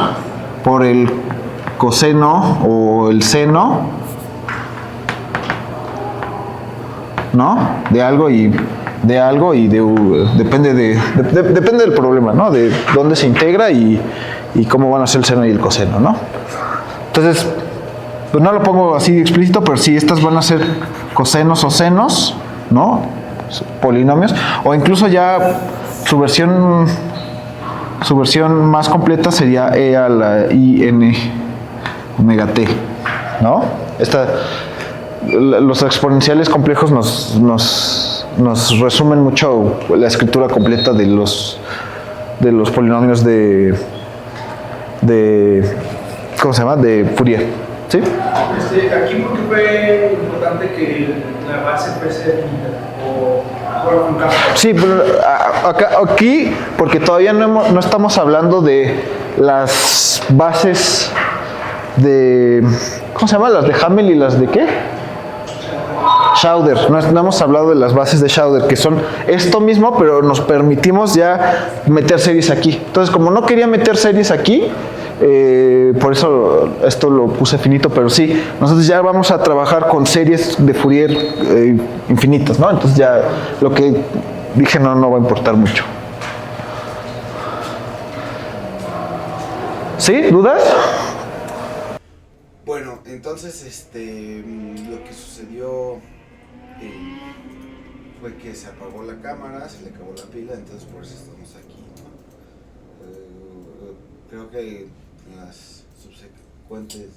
[SPEAKER 1] por el coseno o el seno, ¿no? De algo y depende del problema, ¿no? De dónde se integra y cómo van a ser el seno y el coseno, ¿no? Entonces, pues no lo pongo así explícito, pero sí, estas van a ser cosenos o senos, ¿no? Polinomios, o incluso ya su versión más completa sería e a la i n omega t, ¿no? Los exponenciales complejos nos resumen mucho la escritura completa de los polinomios de ¿cómo se llama? De Fourier, ¿sí?
[SPEAKER 3] Aquí porque fue importante que la base fuese definida o
[SPEAKER 1] sí, pero aquí porque todavía no estamos hablando de las bases de, ¿cómo se llama? Las de Hamel y las de ¿qué? Chowder. No hemos hablado de las bases de Chowder, que son esto mismo, pero nos permitimos ya meter series aquí. Entonces, como no quería meter series aquí, por eso esto lo puse finito, pero sí, nosotros ya vamos a trabajar con series de Fourier infinitas, ¿no? Entonces ya lo que dije no va a importar mucho. ¿Sí? ¿Dudas?
[SPEAKER 4] Bueno, entonces lo que sucedió fue que se apagó la cámara, se le acabó la pila, entonces por eso estamos aquí, ¿no? Creo que en las subsecuentes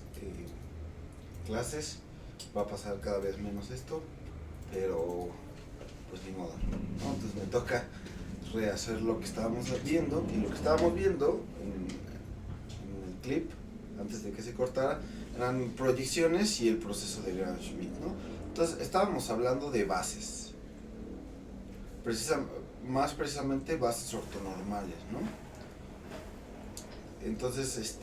[SPEAKER 4] clases va a pasar cada vez menos esto, pero pues ni modo, ¿no? Entonces me toca rehacer lo que estábamos viendo, y lo que estábamos viendo en el clip, antes de que se cortara, eran proyecciones y el proceso de Gram-Schmidt, ¿no? Entonces estábamos hablando de bases, más precisamente bases ortonormales, ¿no? Entonces,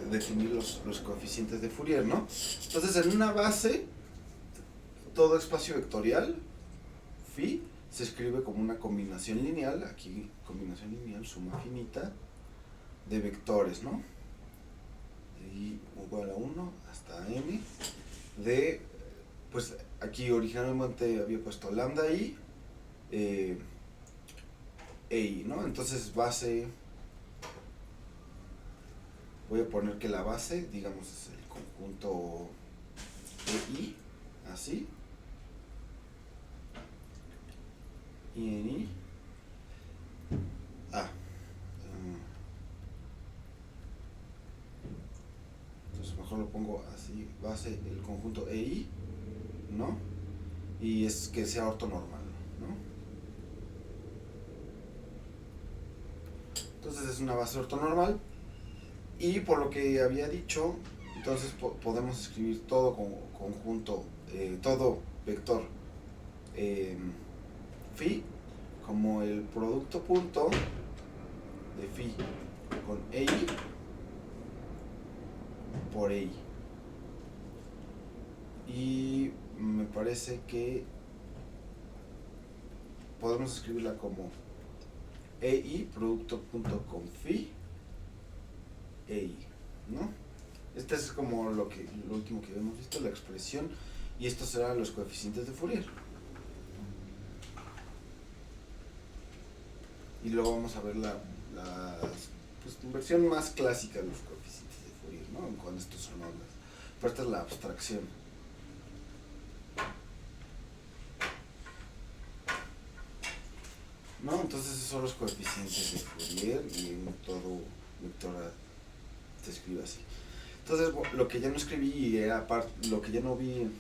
[SPEAKER 4] definir los coeficientes de Fourier, ¿no? Entonces, en una base, todo espacio vectorial, phi, se escribe como una combinación lineal, aquí combinación lineal, suma finita, de vectores, ¿no? Y igual a 1 hasta n, de, pues aquí originalmente había puesto lambda i, e, ¿no? Entonces base, voy a poner que la base, digamos, es el conjunto EI, así, y en I, A. Entonces mejor lo pongo así, base, el conjunto EI, ¿no? Y es que sea ortonormal, ¿no? Entonces es una base ortonormal, y por lo que había dicho, entonces podemos escribir todo conjunto, todo vector phi como el producto punto de phi con EI por EI. Y me parece que podemos escribirla como EI producto punto con phi EI, ¿no? Este es como lo último que habíamos visto, la expresión, y estos serán los coeficientes de Fourier. Y luego vamos a ver la versión más clásica de los coeficientes de Fourier, ¿no? Cuando estos son ondas. Pero esta es la abstracción. ¿No? Entonces esos son los coeficientes de Fourier, y en todo vector se escribe así. Entonces lo que ya no escribí y era parte, lo que ya no vi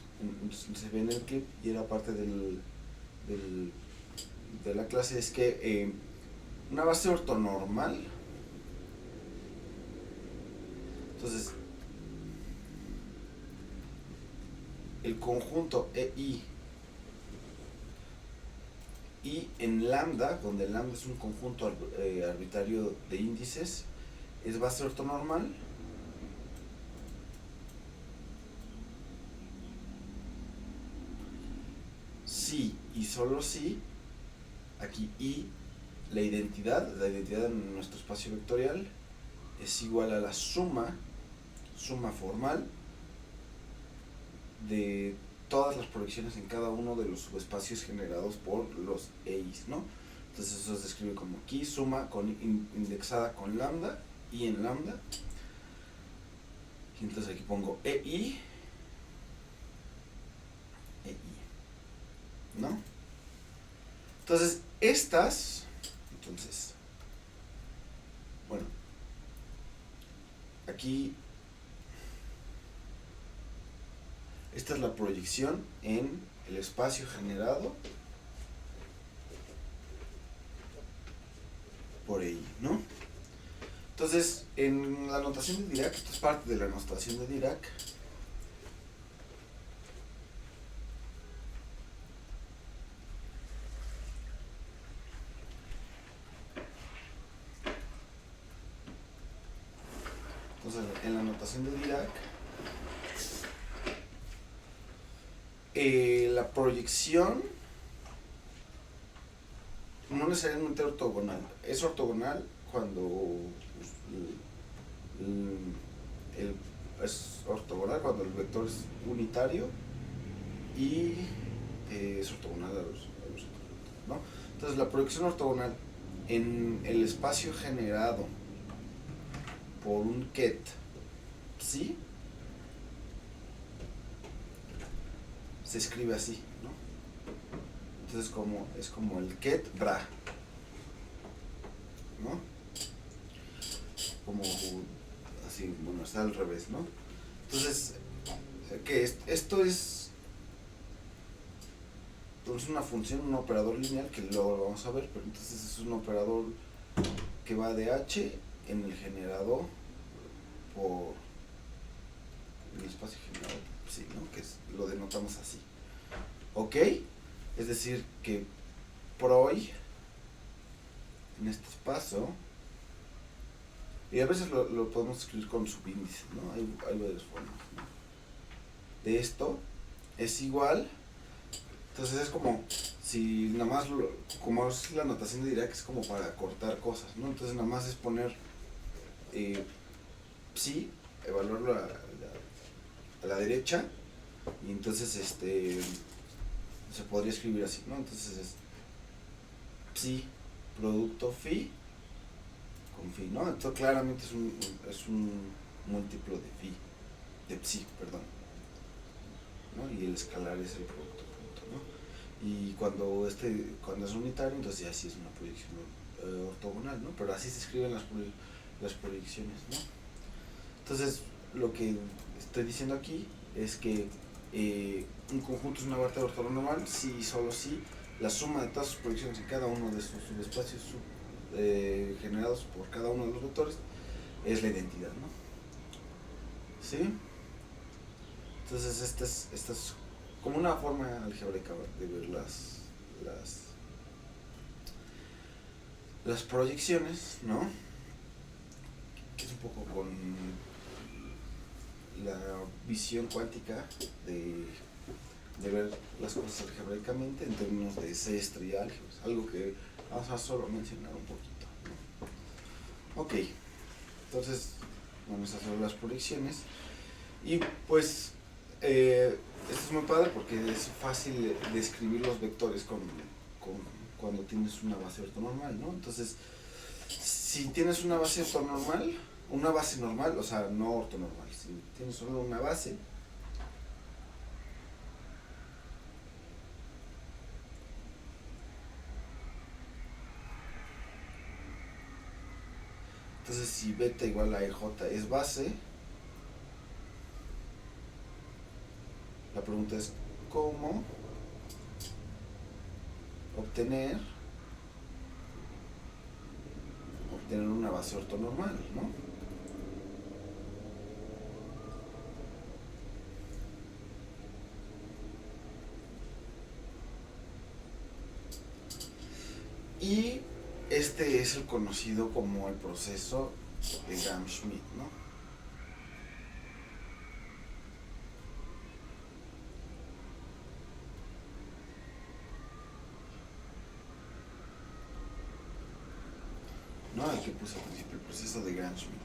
[SPEAKER 4] se ve en el clip y era parte de la clase, es que una base ortonormal, entonces el conjunto EI y en lambda, donde lambda es un conjunto arbitrario de índices, es base ortonormal si y solo si aquí I, la identidad en nuestro espacio vectorial es igual a la suma formal de todas las proyecciones en cada uno de los subespacios generados por los EIs, ¿no? Entonces eso se describe como aquí suma indexada con lambda y en lambda, y entonces aquí pongo EI, ¿no? Entonces bueno, aquí esta es la proyección en el espacio generado por EI, ¿no? Entonces, en la notación de Dirac, esto es parte de la notación de Dirac, Entonces, en la notación de Dirac, la proyección no necesariamente ortogonal. Es ortogonal cuando el vector es unitario y es ortogonal a los otros vectores, ¿no? Entonces, la proyección ortogonal en el espacio generado por un ket psi se escribe así, ¿no? Entonces es como el ket bra, ¿no? Como así, bueno, está al revés, ¿no? Entonces, que esto es una función, un operador lineal que luego lo vamos a ver, pero entonces es un operador que va de h en el generador por el espacio generado, sí, ¿no? Que lo denotamos así, ¿ok? Es decir, que proi en este espacio, y a veces lo podemos escribir con subíndice, ¿no? Hay varias formas, ¿no? De esto es igual. Entonces es como si nada más, como es la notación de Dirac, es como para cortar cosas, ¿no? Entonces nada más es poner psi, evaluarlo a la derecha, y entonces se podría escribir así, ¿no? Entonces es psi producto phi con phi, ¿no? Esto claramente es un múltiplo de phi, de psi, perdón, ¿no? Y el escalar es el producto punto, ¿no? Y cuando es unitario, entonces ya sí es una proyección ortogonal, ¿no? Pero así se escriben las proyecciones, ¿no? Entonces, lo que estoy diciendo aquí es que un conjunto es una variedad ortonormal si y solo si la suma de todas sus proyecciones en cada uno de sus subespacios generados por cada uno de los vectores es la identidad, ¿no? ¿Sí? Entonces esta es como una forma algebraica de ver las proyecciones, ¿no? Que es un poco con la visión cuántica de ver las cosas algebraicamente en términos de sestre y álgebras, algo que vamos a solo mencionar un poquito, ¿no? Ok, entonces vamos a hacer las proyecciones y pues esto es muy padre porque es fácil describir los vectores cuando tienes una base ortonormal, ¿no? Entonces, si tienes una base ortonormal, una base normal, o sea, no ortonormal, si tienes solo una base, entonces si beta igual a EJ es base, la pregunta es ¿cómo obtener una base ortonormal, ¿no? Y este es el conocido como el proceso de Gram-Schmidt, ¿no? ¿No? El que puse al principio, el proceso de Gram-Schmidt.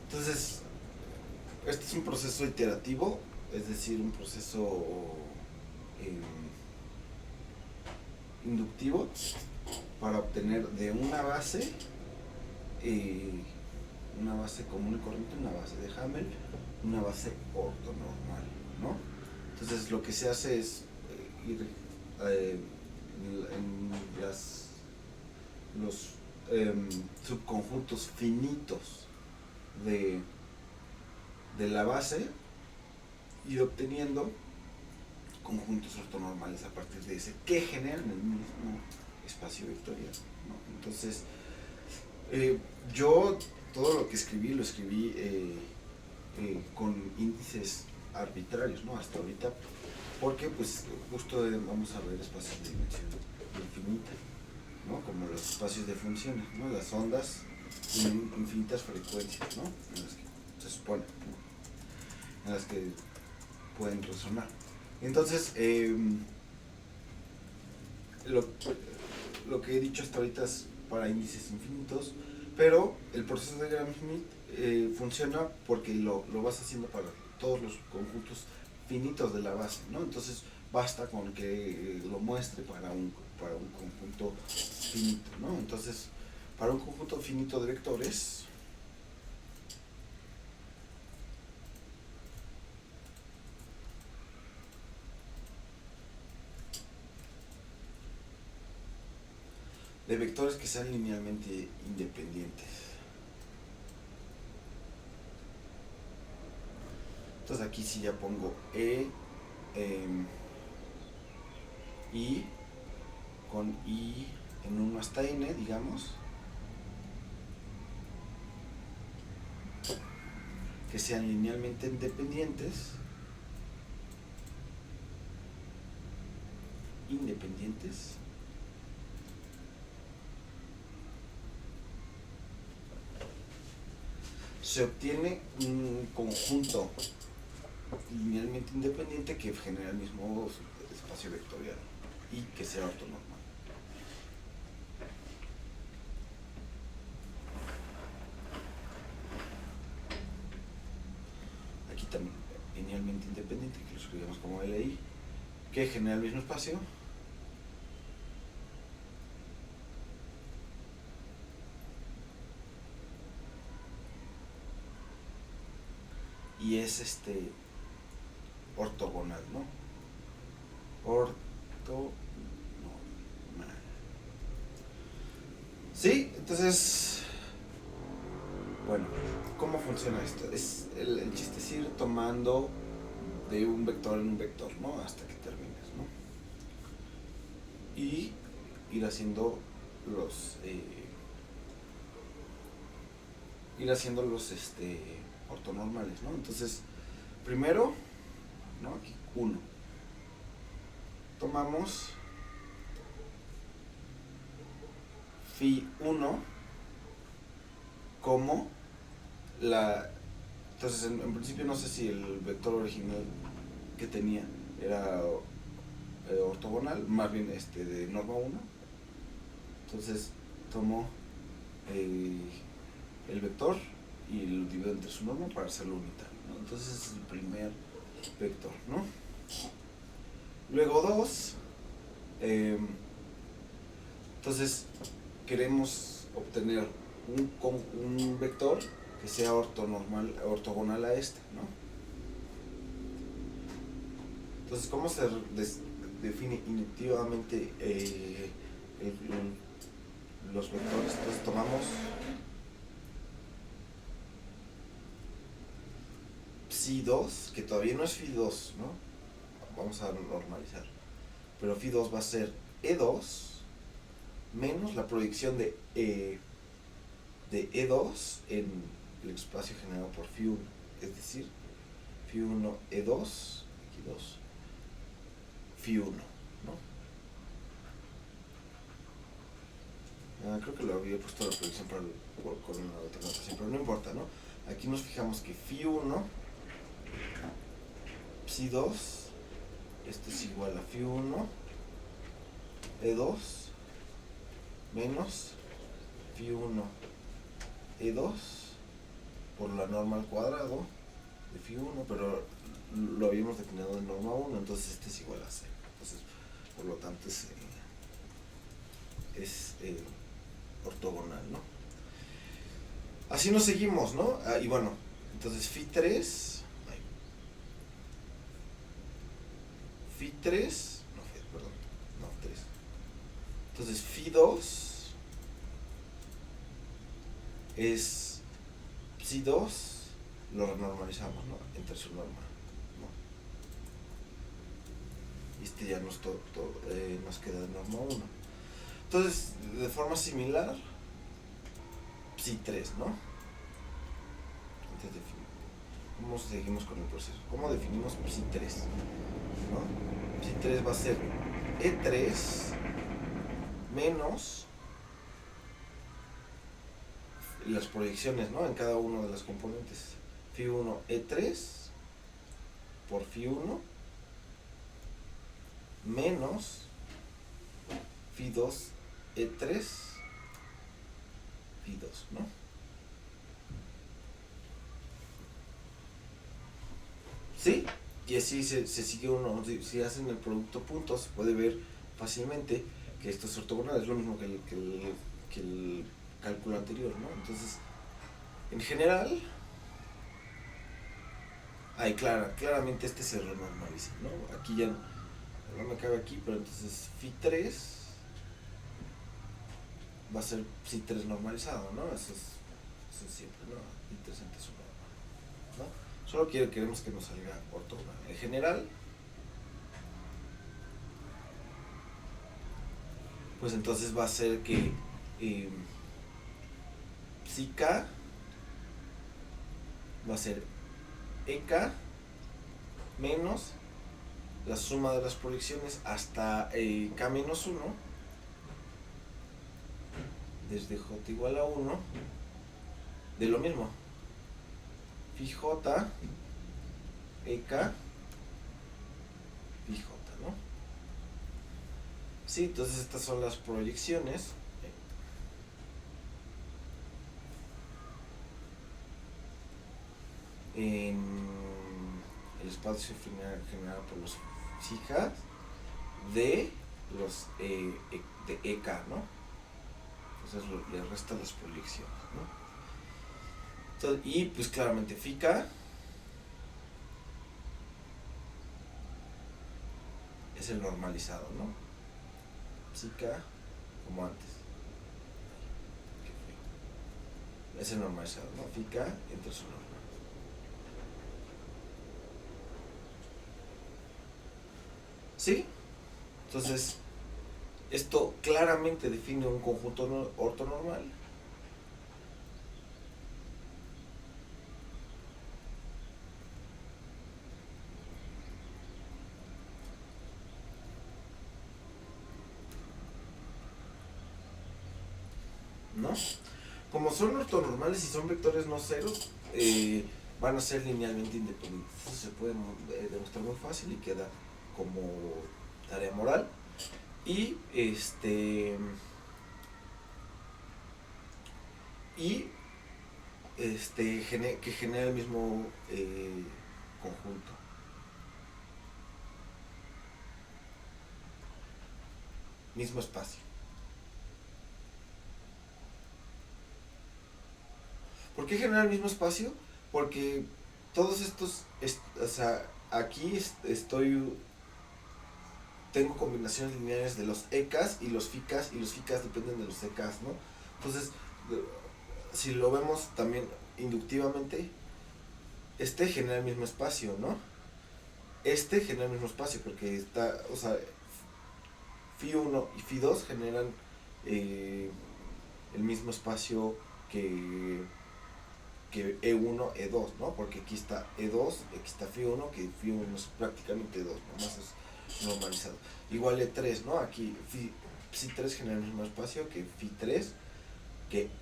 [SPEAKER 4] Entonces, este es un proceso iterativo, es decir, un proceso inductivo para obtener de una base común y corriente, una base de Hamel, una base ortonormal, ¿no? Entonces lo que se hace es ir en los subconjuntos finitos de la base y obteniendo conjuntos ortonormales a partir de ese que generan el mismo espacio vectorial, ¿no? Entonces yo todo lo que escribí lo escribí con índices arbitrarios, ¿no? Hasta ahorita, porque pues justo vamos a ver espacios de dimensión infinita, ¿no? Como los espacios de funciones, ¿no? Las ondas tienen infinitas frecuencias, ¿no? se supone, en las que pueden resonar. Entonces, lo que he dicho hasta ahorita es para índices infinitos, pero el proceso de Gram-Schmidt funciona porque lo vas haciendo para todos los conjuntos finitos de la base, ¿no? Entonces basta con que lo muestre para un conjunto finito, ¿no? Entonces, para un conjunto finito de vectores, que sean linealmente independientes. Entonces aquí sí ya pongo I con I en 1 hasta n, digamos, que sean linealmente independientes, se obtiene un conjunto linealmente independiente que genera el mismo espacio vectorial y que sea ortonormal. Aquí también linealmente independiente, que lo escribimos como LI, que genera el mismo espacio. Y es ortogonal, ¿no? Ortogonal. Sí, entonces, bueno, ¿cómo funciona esto? El chiste es ir tomando de un vector en un vector, ¿no? Hasta que termines, ¿no? Y ir haciendo los ortonormales, ¿no? Entonces, primero, ¿no? Aquí 1. Tomamos Φ1 como entonces en principio no sé si el vector original que tenía era ortogonal, más bien de norma 1. Entonces tomo el vector y lo divido entre su norma para hacerlo unitario, ¿no? Entonces es el primer vector, ¿no? Luego 2, entonces queremos obtener un vector que sea ortogonal a este, ¿no? Entonces, ¿cómo se define inductivamente los vectores? Entonces tomamos Psi2, que todavía no es Φ2, ¿no? Vamos a normalizar. Pero Φ2 va a ser E2 menos la proyección de E2 en el espacio generado por Φ1. Es decir, Φ1 E2, aquí 2, Φ1, ¿no? Creo que lo había puesto la proyección con una otra notación, pero no importa, ¿no? Aquí nos fijamos que Φ1, Psi2, esto es igual a Φ1, E2, menos Φ1, E2, por la norma al cuadrado de Φ1, pero lo habíamos declinado de norma 1, entonces este es igual a 0. Entonces, por lo tanto, es ortogonal, ¿no? Así nos seguimos, ¿no? Y bueno, entonces Φ3, no, 3. Entonces Φ2 es Psi2, lo renormalizamos, ¿no? Entre su norma, ¿no? Y ya nos queda de norma 1. Entonces, de forma similar, Psi3, ¿no? Entonces, ¿cómo seguimos con el proceso? ¿Cómo definimos Psi3? ¿No? Psi3 va a ser E3 menos las proyecciones, ¿no? En cada una de las componentes. Φ1 E3 por Φ1 menos Φ2 E3 Φ2, ¿no? ¿Sí? Y así se sigue uno. Si hacen el producto puntos, se puede ver fácilmente que esto es ortogonal, es lo mismo que el cálculo anterior, ¿no? Entonces, en general, ahí claramente este se renormaliza, ¿no? Aquí ya no me cabe aquí, pero entonces Φ3 va a ser Φ3 normalizado, ¿no? Eso es siempre, ¿no? Φ3 entre su norma, ¿no? Solo queremos que nos salga ortogonal. En general, pues entonces va a ser que psi k va a ser EK menos la suma de las proyecciones hasta K menos 1 desde J igual a 1 de lo mismo. Phi J EK Phi J, ¿no? Sí, entonces estas son las proyecciones. En el espacio generado por los psijas de los de EK, ¿no? Entonces le restan las proyecciones, ¿no? Entonces, y pues claramente phi k es el normalizado, ¿no? Psi k como antes. Es el normalizado, ¿no? Phi k entre su norma. ¿Sí? Entonces, esto claramente define un conjunto ortonormal. ¿No? Como son ortonormales y son vectores no ceros, van a ser linealmente independientes. Eso se puede demostrar muy fácil y queda como tarea moral. Y que genera el mismo conjunto. Mismo espacio. ¿Por qué genera el mismo espacio? Porque todos estos, o sea, aquí tengo combinaciones lineales de los EKs y los FIKs, y los FIKs dependen de los EKs, ¿no? Entonces, si lo vemos también inductivamente, este genera el mismo espacio, ¿no? Este genera el mismo espacio, porque está, o sea, Φ1 y Φ2 generan el mismo espacio que E1, E2, ¿no? Porque aquí está E2, aquí está Φ1, que Φ1 es prácticamente E2, nomás es normalizado. Igual E3, ¿no? Aquí Φ3 genera el mismo espacio que Φ3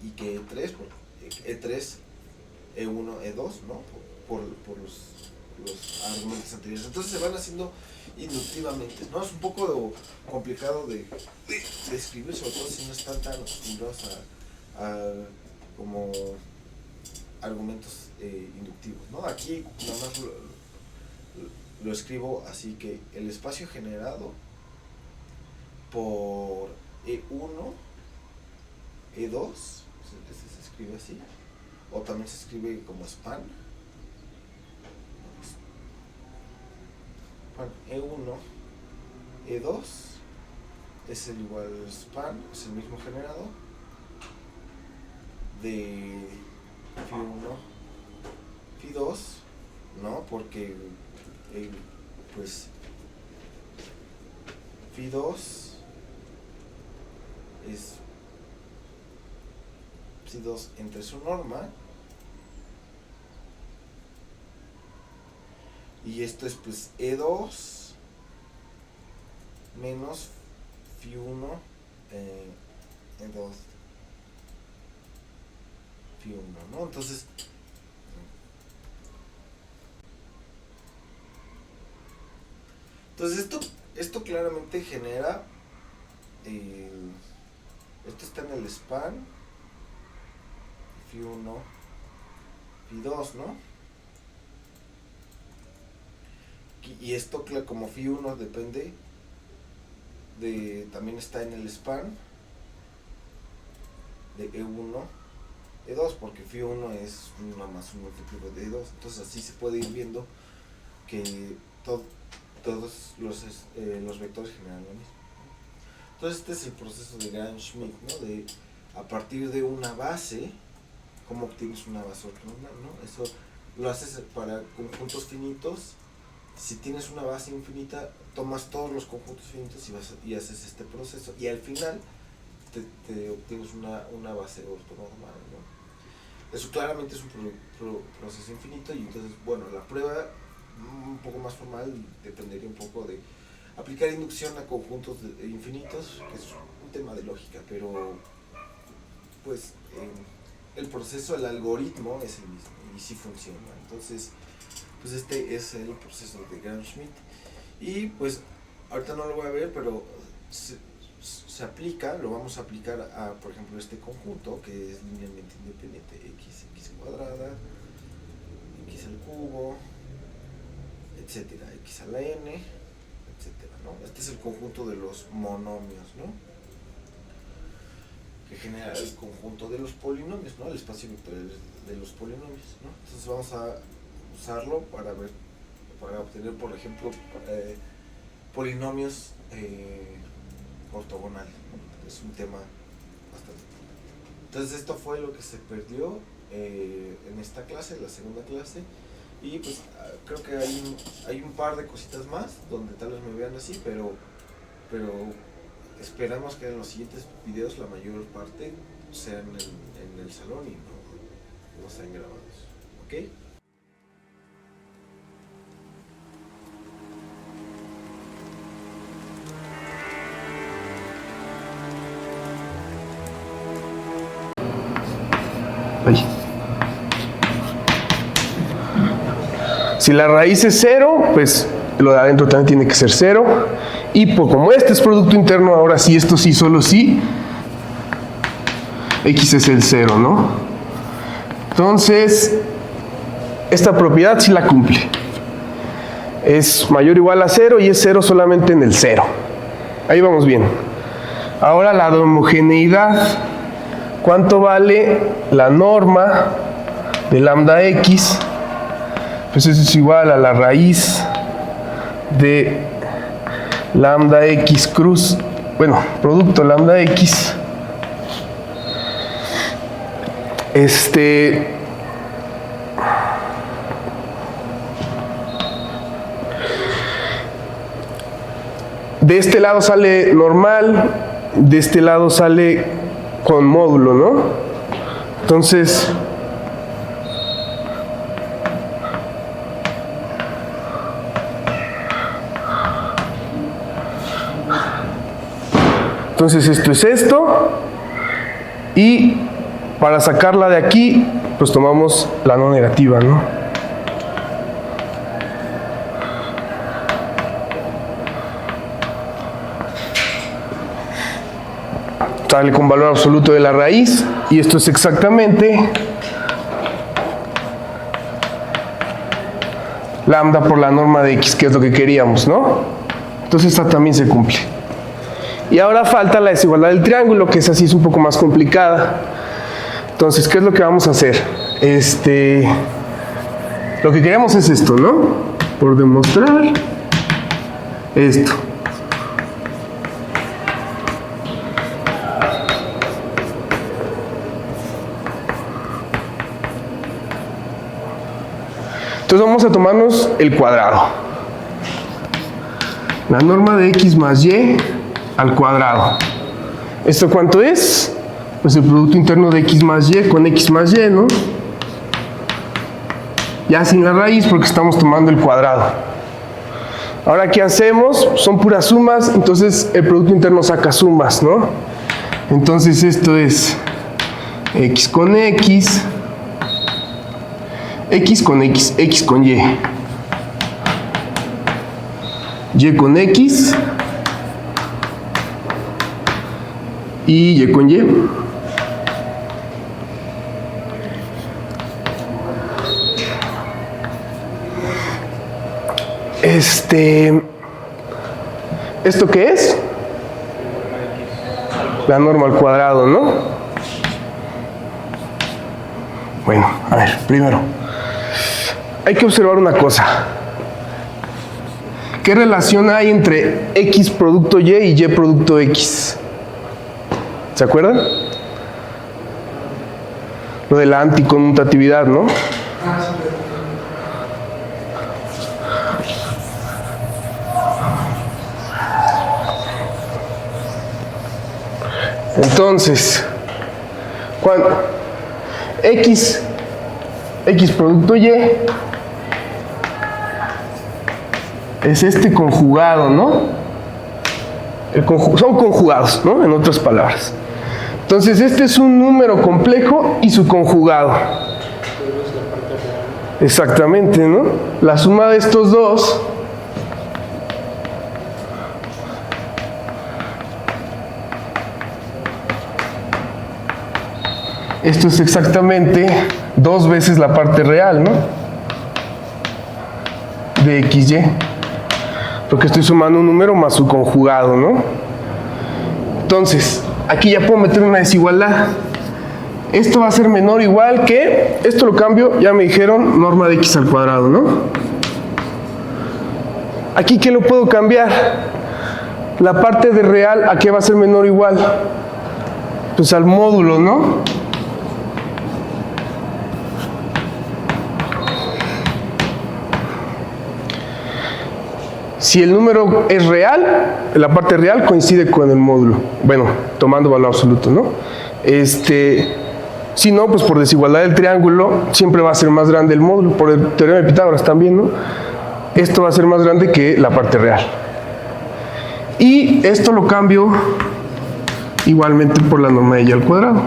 [SPEAKER 4] y que E3, E3, E1, E2, ¿no? Por los argumentos anteriores. Entonces se van haciendo inductivamente, ¿no? Es un poco complicado de escribir, sobre todo si no están tan acostumbrados a como argumentos inductivos, ¿no? Aquí nada más lo escribo así, que el espacio generado por E1, E2, se escribe así, o también se escribe como span, E1, E2 es el igual span, es el mismo generado de Φ1, Φ2, ¿no? Porque pues Φ2 es Φ2 entre su norma, y esto es pues E2 menos Φ1 E2 Φ1, ¿no? Entonces Entonces esto claramente genera, esto está en el span, phi1, phi2, ¿no? Y esto como phi1 depende también está en el span de E1, E2, porque phi1 es una más un múltiplo de E2, entonces así se puede ir viendo que todos los vectores generan lo mismo. Entonces este es el proceso de Gram-Schmidt, ¿no? De a partir de una base, ¿cómo obtienes una base ortogonal, ¿no? Eso lo haces para conjuntos finitos. Si tienes una base infinita, tomas todos los conjuntos finitos y haces este proceso, y al final te obtienes una base ortonormal, ¿no? Eso claramente es un proceso infinito, y entonces, bueno, la prueba un poco más formal dependería un poco de aplicar inducción a conjuntos infinitos, que es un tema de lógica, pero pues el proceso, el algoritmo es el mismo y sí funciona. Entonces, pues este es el proceso de Gram-Schmidt, y pues ahorita no lo voy a ver, pero se aplica, lo vamos a aplicar a, por ejemplo, este conjunto que es linealmente independiente, x cuadrada, x al cubo, etcétera, x a la n, etcétera, ¿no? Este es el conjunto de los monomios, ¿no? Que genera el conjunto de los polinomios, ¿no? El espacio vectorial de los polinomios, ¿no? Entonces vamos a usarlo para obtener, por ejemplo, polinomios ortogonales, ¿no? Es un tema bastante. Entonces esto fue lo que se perdió en esta clase, la segunda clase, y pues creo que hay un par de cositas más donde tal vez me vean así, pero esperamos que en los siguientes videos la mayor parte sean en el salón y no sean grabados, ¿ok?
[SPEAKER 5] Si la raíz es 0, pues lo de adentro también tiene que ser 0. Y pues como este es producto interno, ahora sí, esto sí, solo sí, x es el 0, ¿no? Entonces, esta propiedad sí la cumple. Es mayor o igual a 0 y es 0 solamente en el 0. Ahí vamos bien. Ahora la de homogeneidad. ¿Cuánto vale la norma de lambda x? Pues eso es igual a la raíz de lambda x cruz, bueno, producto lambda x, de este lado sale normal, de este lado sale con módulo, ¿no? Entonces esto es esto, y para sacarla de aquí, pues tomamos la no negativa, ¿no? Sale con valor absoluto de la raíz, y esto es exactamente lambda por la norma de x, que es lo que queríamos, ¿no? Entonces esta también se cumple. Y ahora falta la desigualdad del triángulo, que esa sí es un poco más complicada. Entonces, ¿qué es lo que vamos a hacer? Lo que queremos es esto, ¿no? Por demostrar esto. Entonces vamos a tomarnos el cuadrado. La norma de x más y al cuadrado. ¿Esto cuánto es? Pues el producto interno de x más y con x más y, ¿no? Ya sin la raíz porque estamos tomando el cuadrado. Ahora, ¿qué hacemos? Son puras sumas, entonces el producto interno saca sumas, ¿no? Entonces esto es x con x, x con x, x con y. Y con X y Y con Y. ¿Esto qué es? La norma al cuadrado, ¿no? Bueno, a ver, primero, hay que observar una cosa. ¿Qué relación hay entre X producto Y y Y producto X? ¿Se acuerdan? Lo de la anticonmutatividad, ¿no? Entonces, cuando X producto Y es este conjugado, ¿no? Son conjugados, ¿no? En otras palabras. Entonces, este es un número complejo y su conjugado. Exactamente, ¿no? La suma de estos dos esto es exactamente 2 veces la parte real, ¿no? De XY. Porque estoy sumando un número más su conjugado, ¿no? Entonces, aquí ya puedo meter una desigualdad. Esto va a ser menor o igual que, esto lo cambio, ya me dijeron, norma de X al cuadrado, ¿no? Aquí, ¿qué lo puedo cambiar? La parte de real, ¿a qué va a ser menor o igual? Pues al módulo, ¿no? Si el número es real, la parte real coincide con el módulo. Bueno, tomando valor absoluto, ¿no? Si no, pues por desigualdad del triángulo siempre va a ser más grande el módulo, por el teorema de Pitágoras también, ¿no? Esto va a ser más grande que la parte real. Y esto lo cambio igualmente por la norma de Y al cuadrado.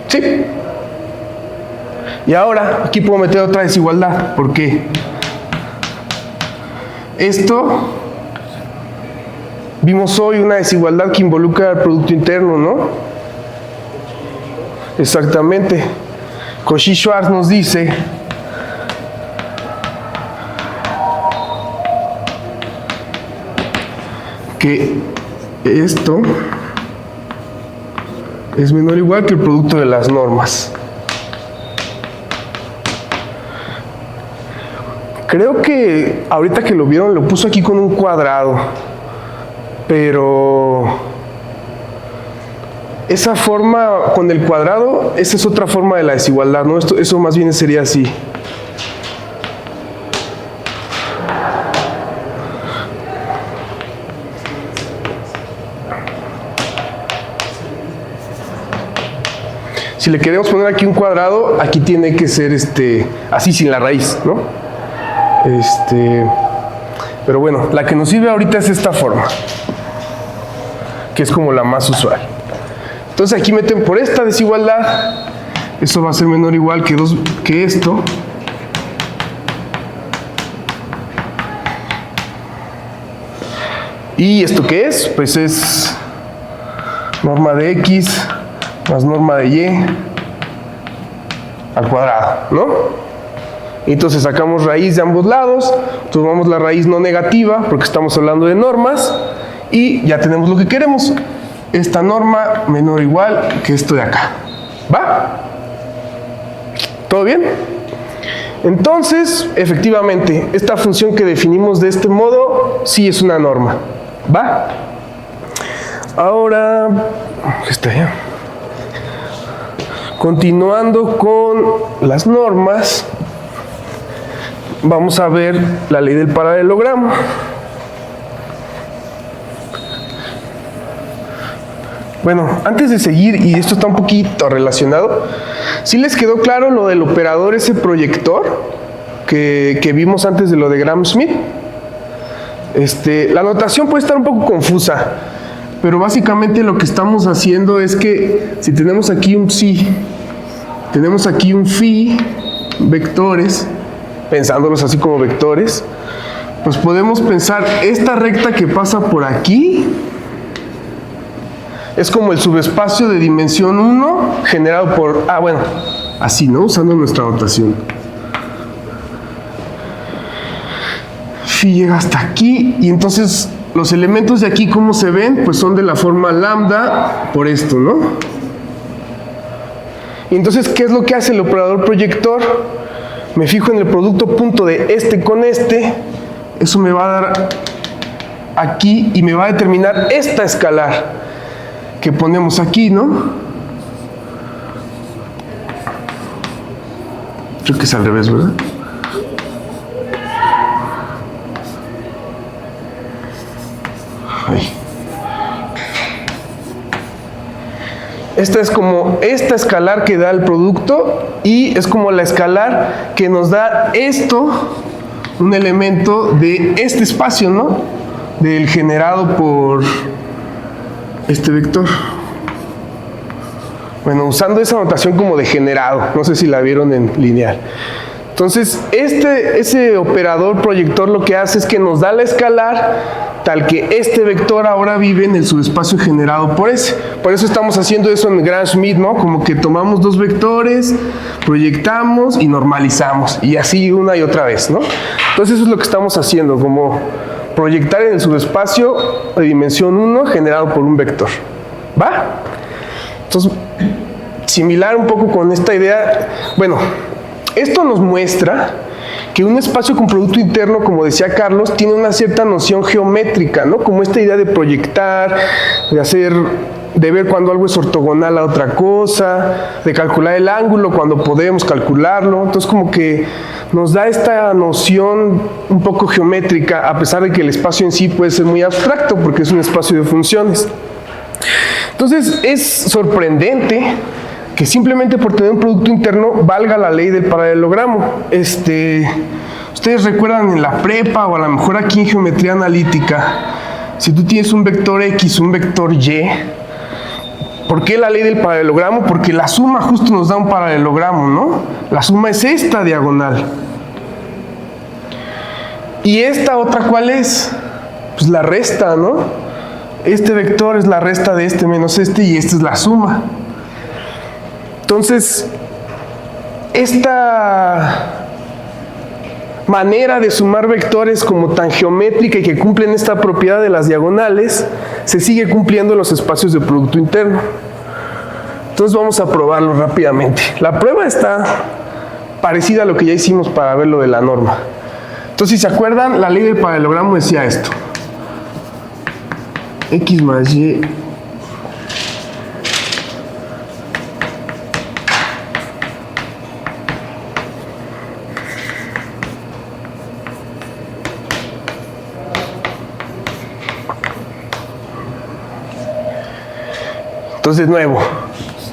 [SPEAKER 5] ¿Sí? Y ahora, aquí puedo meter otra desigualdad. ¿Por qué? Esto, vimos hoy una desigualdad que involucra al producto interno, ¿no? Exactamente. Cauchy-Schwarz nos dice que esto es menor o igual que el producto de las normas. Creo que ahorita que lo vieron lo puso aquí con un cuadrado, pero esa forma con el cuadrado, esa es otra forma de la desigualdad, ¿no? Eso más bien sería así. Si le queremos poner aquí un cuadrado, aquí tiene que ser así sin la raíz, ¿no? Pero bueno, la que nos sirve ahorita es esta forma, que es como la más usual. Entonces aquí meten por esta desigualdad, esto va a ser menor o igual que esto. ¿Y esto qué es? Pues es norma de X más norma de Y al cuadrado, ¿no? Entonces sacamos raíz de ambos lados, tomamos la raíz no negativa porque estamos hablando de normas y ya tenemos lo que queremos. Esta norma menor o igual que esto de acá. ¿Va? ¿Todo bien? Entonces, efectivamente, esta función que definimos de este modo sí es una norma. ¿Va? Ahora, está ya. Continuando con las normas, vamos a ver la ley del paralelogramo. Bueno, antes de seguir, y esto está un poquito relacionado, ¿sí les quedó claro lo del operador ese proyector que vimos antes de lo de Gram-Schmidt? La notación puede estar un poco confusa, pero básicamente lo que estamos haciendo es que si tenemos aquí un psi, tenemos aquí un phi, vectores, pensándolos así como vectores, pues podemos pensar esta recta que pasa por aquí es como el subespacio de dimensión 1 generado por, así, ¿no? Usando nuestra notación. Phi llega hasta aquí y entonces los elementos de aquí, ¿cómo se ven? Pues son de la forma lambda por esto, ¿no? Y entonces, ¿qué es lo que hace el operador proyector? Me fijo en el producto punto de este con este, eso me va a dar aquí y me va a determinar esta escalar que ponemos aquí, ¿no? Creo que es al revés, ¿verdad? Ahí. Esta es como esta escalar que da el producto y es como la escalar que nos da esto, un elemento de este espacio, ¿no? Del generado por este vector. Bueno, usando esa notación como de generado, no sé si la vieron en lineal. Entonces, ese operador proyector lo que hace es que nos da la escalar tal que este vector ahora vive en el subespacio generado por ese. Por eso estamos haciendo eso en Gram-Schmidt, ¿no? Como que tomamos dos vectores, proyectamos y normalizamos, y así una y otra vez, ¿no? Entonces eso es lo que estamos haciendo, como proyectar en el subespacio de dimensión 1 generado por un vector. ¿Va? Entonces, similar un poco con esta idea, bueno, esto nos muestra que un espacio con producto interno, como decía Carlos, tiene una cierta noción geométrica, ¿no? Como esta idea de proyectar, de ver cuando algo es ortogonal a otra cosa, de calcular el ángulo cuando podemos calcularlo. Entonces, como que nos da esta noción un poco geométrica, a pesar de que el espacio en sí puede ser muy abstracto, porque es un espacio de funciones. Entonces, es sorprendente que simplemente por tener un producto interno valga la ley del paralelogramo. Ustedes recuerdan en la prepa o a lo mejor aquí en geometría analítica, si tú tienes un vector X, un vector Y, ¿por qué la ley del paralelogramo? Porque la suma justo nos da un paralelogramo, ¿no? La suma es esta diagonal. ¿Y esta otra cuál es? Pues la resta, ¿no? Este vector es la resta de este menos este y esta es la suma. Entonces, esta manera de sumar vectores como tan geométrica y que cumplen esta propiedad de las diagonales, se sigue cumpliendo en los espacios de producto interno. Entonces vamos a probarlo rápidamente. La prueba está parecida a lo que ya hicimos para ver lo de la norma. Entonces, si se acuerdan, la ley del paralelogramo decía esto. X más Y Entonces, de nuevo,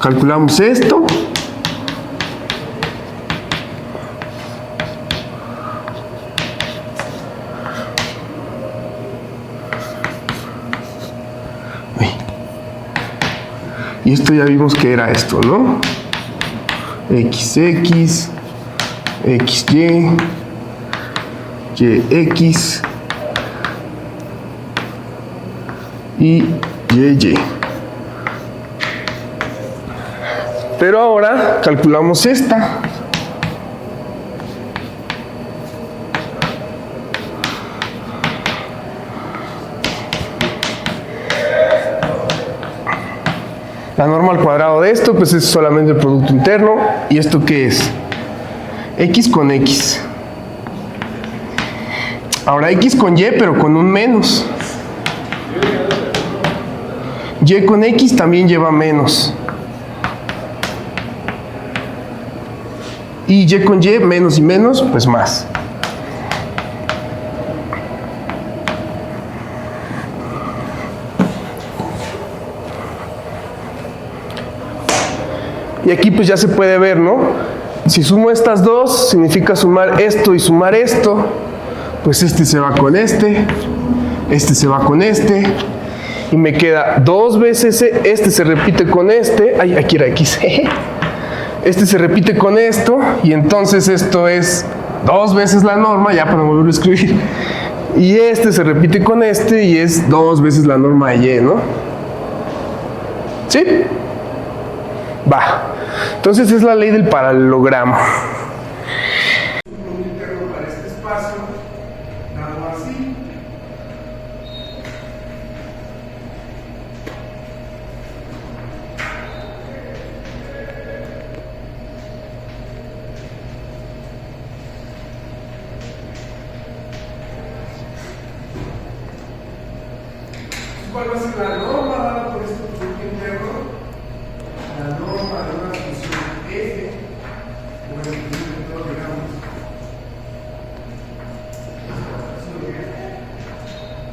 [SPEAKER 5] calculamos esto. Y esto ya vimos que era esto, ¿no? XX, XY, YX y YY. Pero ahora calculamos esta. La norma al cuadrado de esto, pues es solamente el producto interno. ¿Y esto qué es? X con X. Ahora X con Y, pero con un menos. Y con X también lleva menos. Y Y con Y, menos y menos, pues más. Y aquí pues ya se puede ver, ¿no? Si sumo estas dos, significa sumar esto y sumar esto. Pues este se va con este se va con este. Y me queda dos veces, este se repite con este. Ay, aquí era X. Este se repite con esto. Y entonces esto es 2 veces la norma, ya para no volverlo a escribir. Y este se repite con este y es 2 veces la norma de Y, ¿no? ¿Sí? Va. Entonces es la ley del paralelogramo.
[SPEAKER 3] Un producto interno para este espacio, dado así. ¿Cuál va a ser la norma dada por este producto interno? La norma de una función f, o el producto interno, digamos,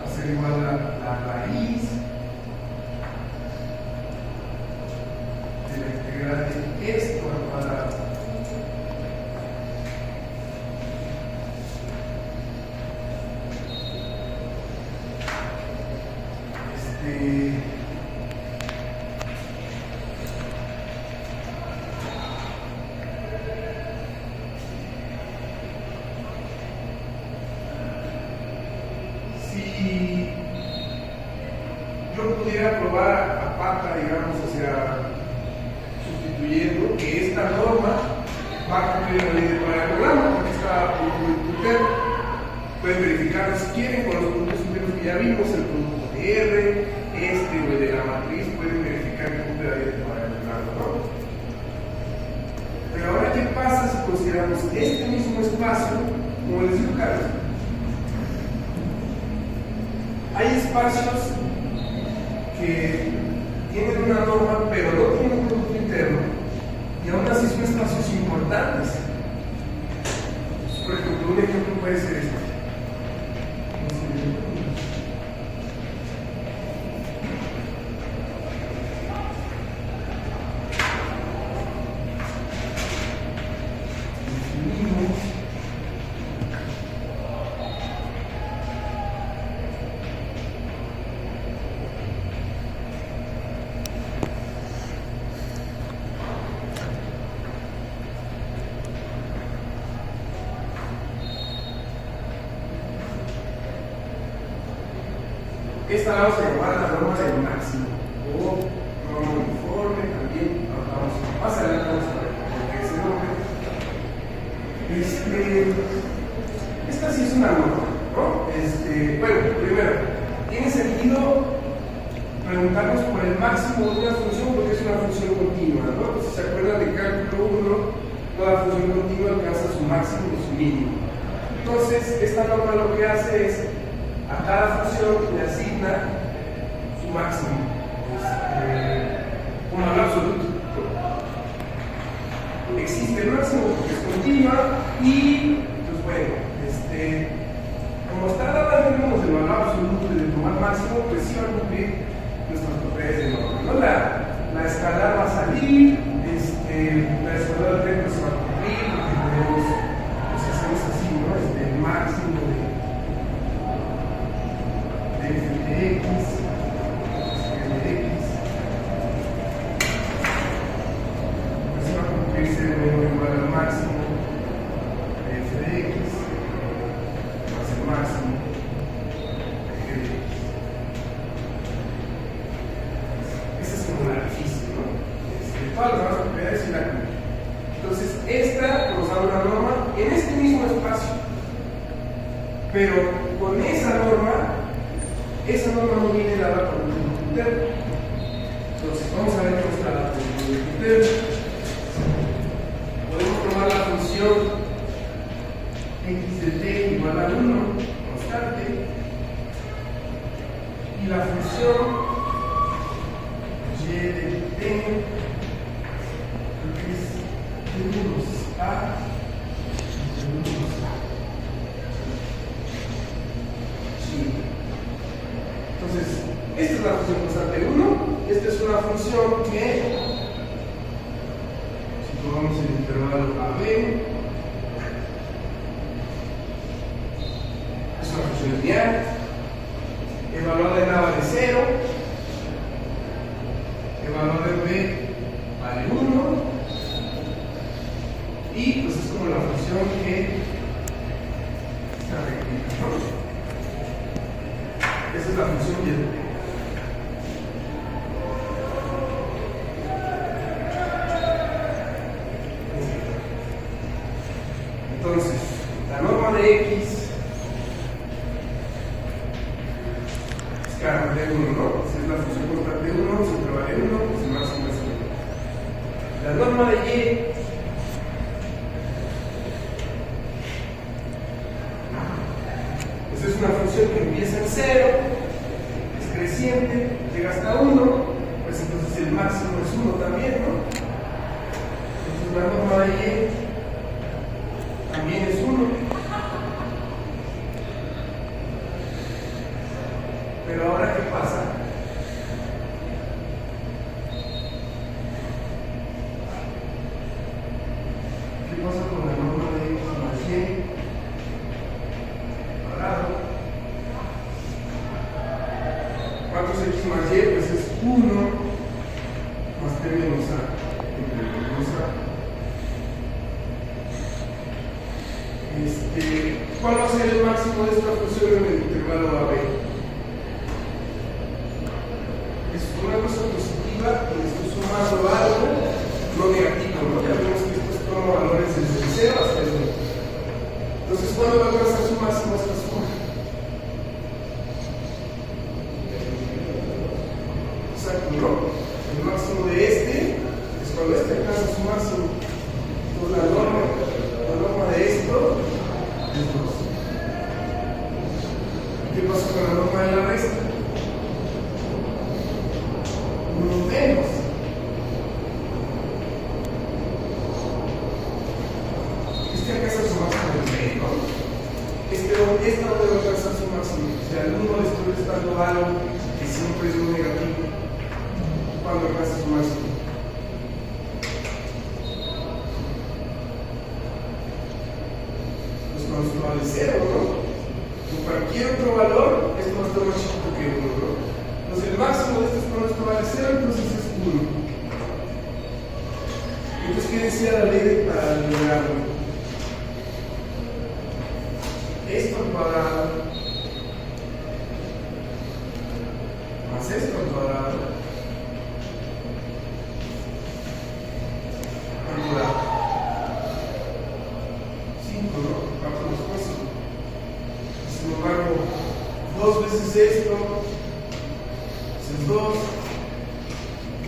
[SPEAKER 3] va a ser igual a la raíz de la integral de esto al cuadrado. Si yo pudiera probar a pata, digamos, o sea, sustituyendo que esta norma va a cumplir la ley del paralelogramo, porque está por un interno. Pueden verificarlo si quieren con los puntos internos que ya vimos, el producto de R, este o el de la matriz, pueden verificar que cumple la ley del paralelogramo, ¿no? Pero ahora, ¿qué pasa si consideramos este mismo espacio, como les digo, Carlos? Hay espacios que tienen una norma, pero no tienen un producto interno, y aún así son espacios importantes. Por ejemplo, un ejemplo puede ser este. Esta la vamos a llamar la norma del máximo o norma uniforme también. Más adelante vamos a ver por qué ese nombre. Esta sí es una norma, ¿no? Bueno, primero, tiene sentido preguntarnos por el máximo de una función porque es una función continua, ¿no? Si se acuerdan de cálculo 1, toda función continua alcanza su máximo y su mínimo. Entonces, esta norma lo que hace es a cada función le asigna su máximo, un valor absoluto. Existe el máximo porque es continua y, pues bueno, como está dada en términos del valor absoluto y del normal máximo, pues sí va a cumplir nuestras propiedades de norma, ¿no? La escalar va a salir, la escalar del se va a cumplir porque tenemos, pues hacemos así, ¿no? El máximo de f de x, pues va a cumplirse de nuevo igual al máximo de f de x, va a ser máximo de g de x. Esa es como la física, ¿no? Todas las demás propiedades y la cumple. Entonces, esta nos da una norma en este mismo espacio, pero con esa norma no viene dada por un producto interno. Entonces, vamos a ver cómo está dada por un producto interno. Podemos tomar la función x de t igual a 1, constante, y la función y de t, que es menos a menos a. Entonces, esta es la función constante 1, esta es una función que, si tomamos el intervalo AB, es una función lineal, el valor de A vale 0, el valor de B vale 1, y pues es como la función que Esa es la función y. Entonces, la norma de X es cada de 1, ¿no? Si es la función constante de 1, siempre vale 1, pues el máximo es 1. La norma de Y pues es una función que empieza en 0, es creciente, llega hasta 1, pues entonces el máximo es 1 también, ¿no? Entonces la norma de Y también es 1. Pero ahora, ¿qué pasa? ¿Qué pasa con la norma de X más Y? Cuadrado. ¿Cuánto es X más Y? Pues es 1 más T menos A entre menos A. ¿Cuál va a ser el máximo de esta función en el intervalo AB? Es una cosa positiva y le estoy sumando algo no negativo, ¿no? Ya vemos que estos son valores desde el 0 hasta el 1. Entonces, ¿cuándo va a alcanzar su máximo esta suma? Exacto, ¿no? El máximo de este es cuando este alcanza su máximo. Entonces, la norma de esto es 2. ¿Qué pasa con la norma de la resta? 1 menos. Este alcanza su máximo en medio, ¿no? Esta donde va a alcanzar su máximo. O sea, el 1 le estoy restando algo que siempre es un negativo. ¿Cuándo alcanza su máximo? Pues cuando se vale 0, ¿no? Con cualquier otro valor, esto va a estar más chiquito que 1, ¿no? Entonces el máximo de este cuando esto vale 0, entonces es 1. Entonces, ¿qué decía la ley para lograrlo? Esto al cuadrado más esto al cuadrado. ¿Cuánto da? 5, ¿no? ¿Cuánto nos cuesta? Sin embargo, 2 veces esto es 2,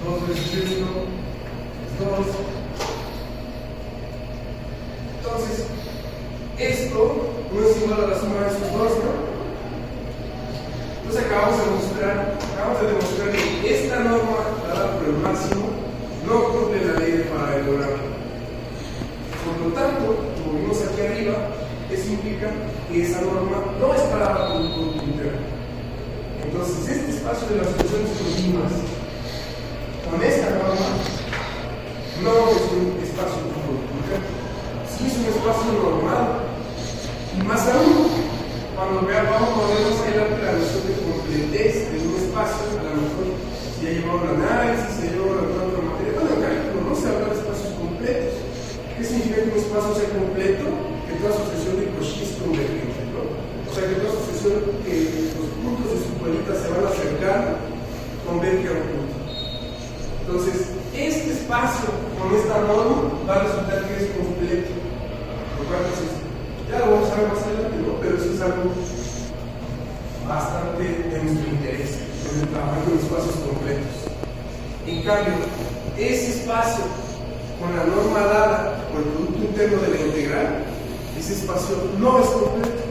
[SPEAKER 3] 2 veces esto es 2. Entonces, esto no es igual a la suma de esos dos, ¿no? Entonces acabamos de demostrar que esta norma dada por el máximo no cumple la ley de paralelogramo. Por lo tanto, como vimos aquí arriba, eso implica que esa norma no es parada por un producto interno. Entonces, este espacio de las funciones continuas con esta norma no es un espacio por producto interno. Sí es un espacio normal. Y más aún, cuando podemos ver la noción de completez de un espacio, a lo mejor si ya llevamos el análisis, si ya llevamos la otra materia, bueno, en cálculo no se habla de espacios completos. ¿Qué significa que un espacio sea completo? Que toda asociación de Cauchy es convergente, ¿no? O sea, que toda asociación que los puntos de su colita se van acercando converge a un punto. Entonces, este espacio con esta norma va a resultar que es completo. Lo cual es ya lo vamos a ver más adelante, ¿no? Pero eso es algo bastante de nuestro interés, en el trabajo de espacios completos. En cambio, ese espacio con la norma dada por el producto interno de la integral, ese espacio no es completo.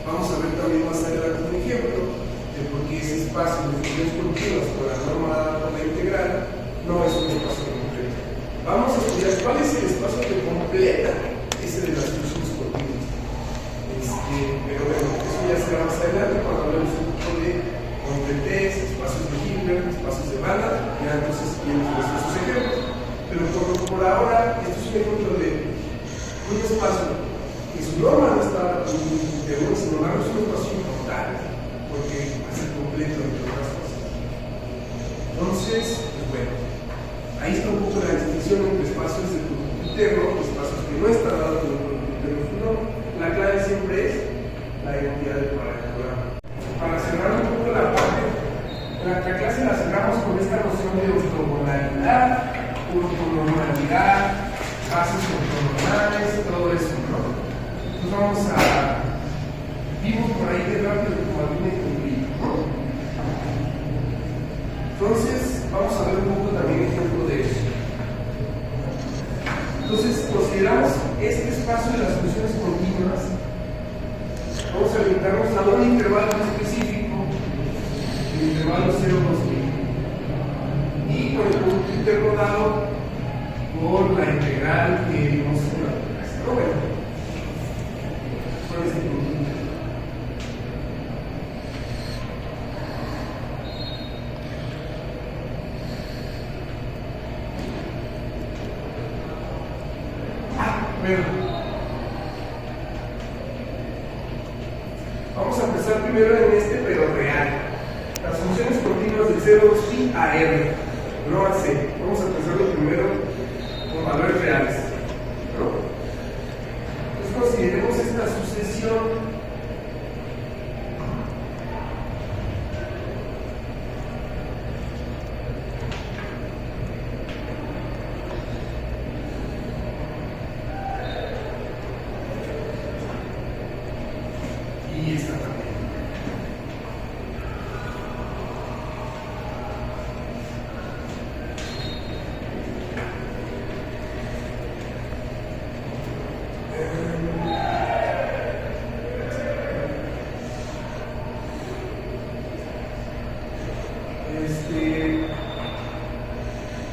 [SPEAKER 3] Vamos a ver también más adelante un ejemplo de por qué ese espacio de funciones continuas con la norma dada por la integral no es un espacio completo. Vamos a estudiar cuál es el espacio que completa ese de las funciones continuas. Pero bueno, eso ya será más adelante cuando hablemos un poco de completez, espacios de Hilbert, espacios de banda, ya entonces vienen nuestros ejemplos. Pero por ahora, esto es un ejemplo de un espacio que su norma no está interno, sin embargo es un espacio importante porque hace completo entre otras cosas. Entonces, pues bueno, ahí está un poco la distinción entre espacios de producto interno y espacios que no están dados por el producto interno su norma. La clave siempre es la identidad del paralelogramo. Para cerrar un poco son de ortogonalidad, ortonormalidad, bases ortogonales, todo eso, ¿no? Entonces vamos a... Vimos por ahí que rápido como alguna incumplida, ¿no? Entonces, vamos a ver un poco también ejemplo de eso. Entonces, consideramos este espacio de las funciones continuas. Vamos a limitarnos a un intervalo específico, el intervalo 0, 2, y con el producto interno dado por la integral que vimos en la clase. ¿No? Bueno, ¿cuál es el producto interno? Vamos a empezar primero en este, pero real. Las funciones continuas de 0 sí a R, no a C. Vamos a empezarlo primero con valores reales, ¿no? Entonces consideremos esta sucesión. Y esta también.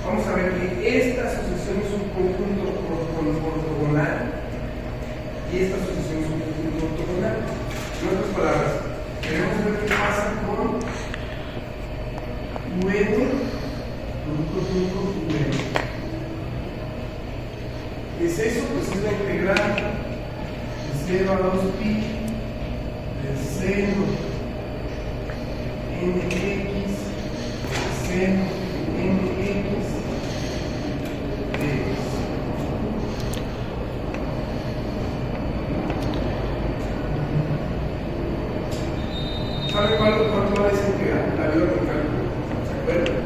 [SPEAKER 3] Vamos a ver que esta sucesión es un conjunto ortogonal y esta sucesión es un conjunto ortogonal. En otras palabras, queremos ver qué pasa con UN, producto UN. ¿Qué es eso? Pues es la integral de 0 a 2pi del seno nx del seno nx dx. ¿Sabe cuánto va a integral? La veo con cálculo. ¿Se acuerdan?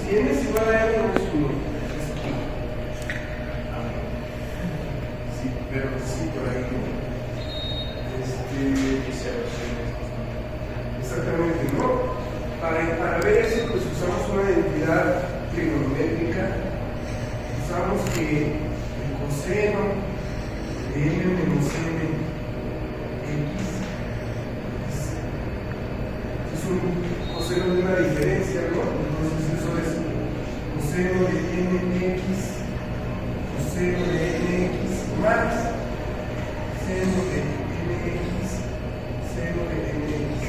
[SPEAKER 3] Si n es igual a r, no es 1. Sí, pero sí, por ahí. Exactamente, ¿no? Para ver eso, pues usamos una identidad trigonométrica. Usamos que el coseno de m menos n x es un coseno de una diferencia, ¿no? Entonces eso es coseno de nx, coseno de nx más seno de nx, seno de nx.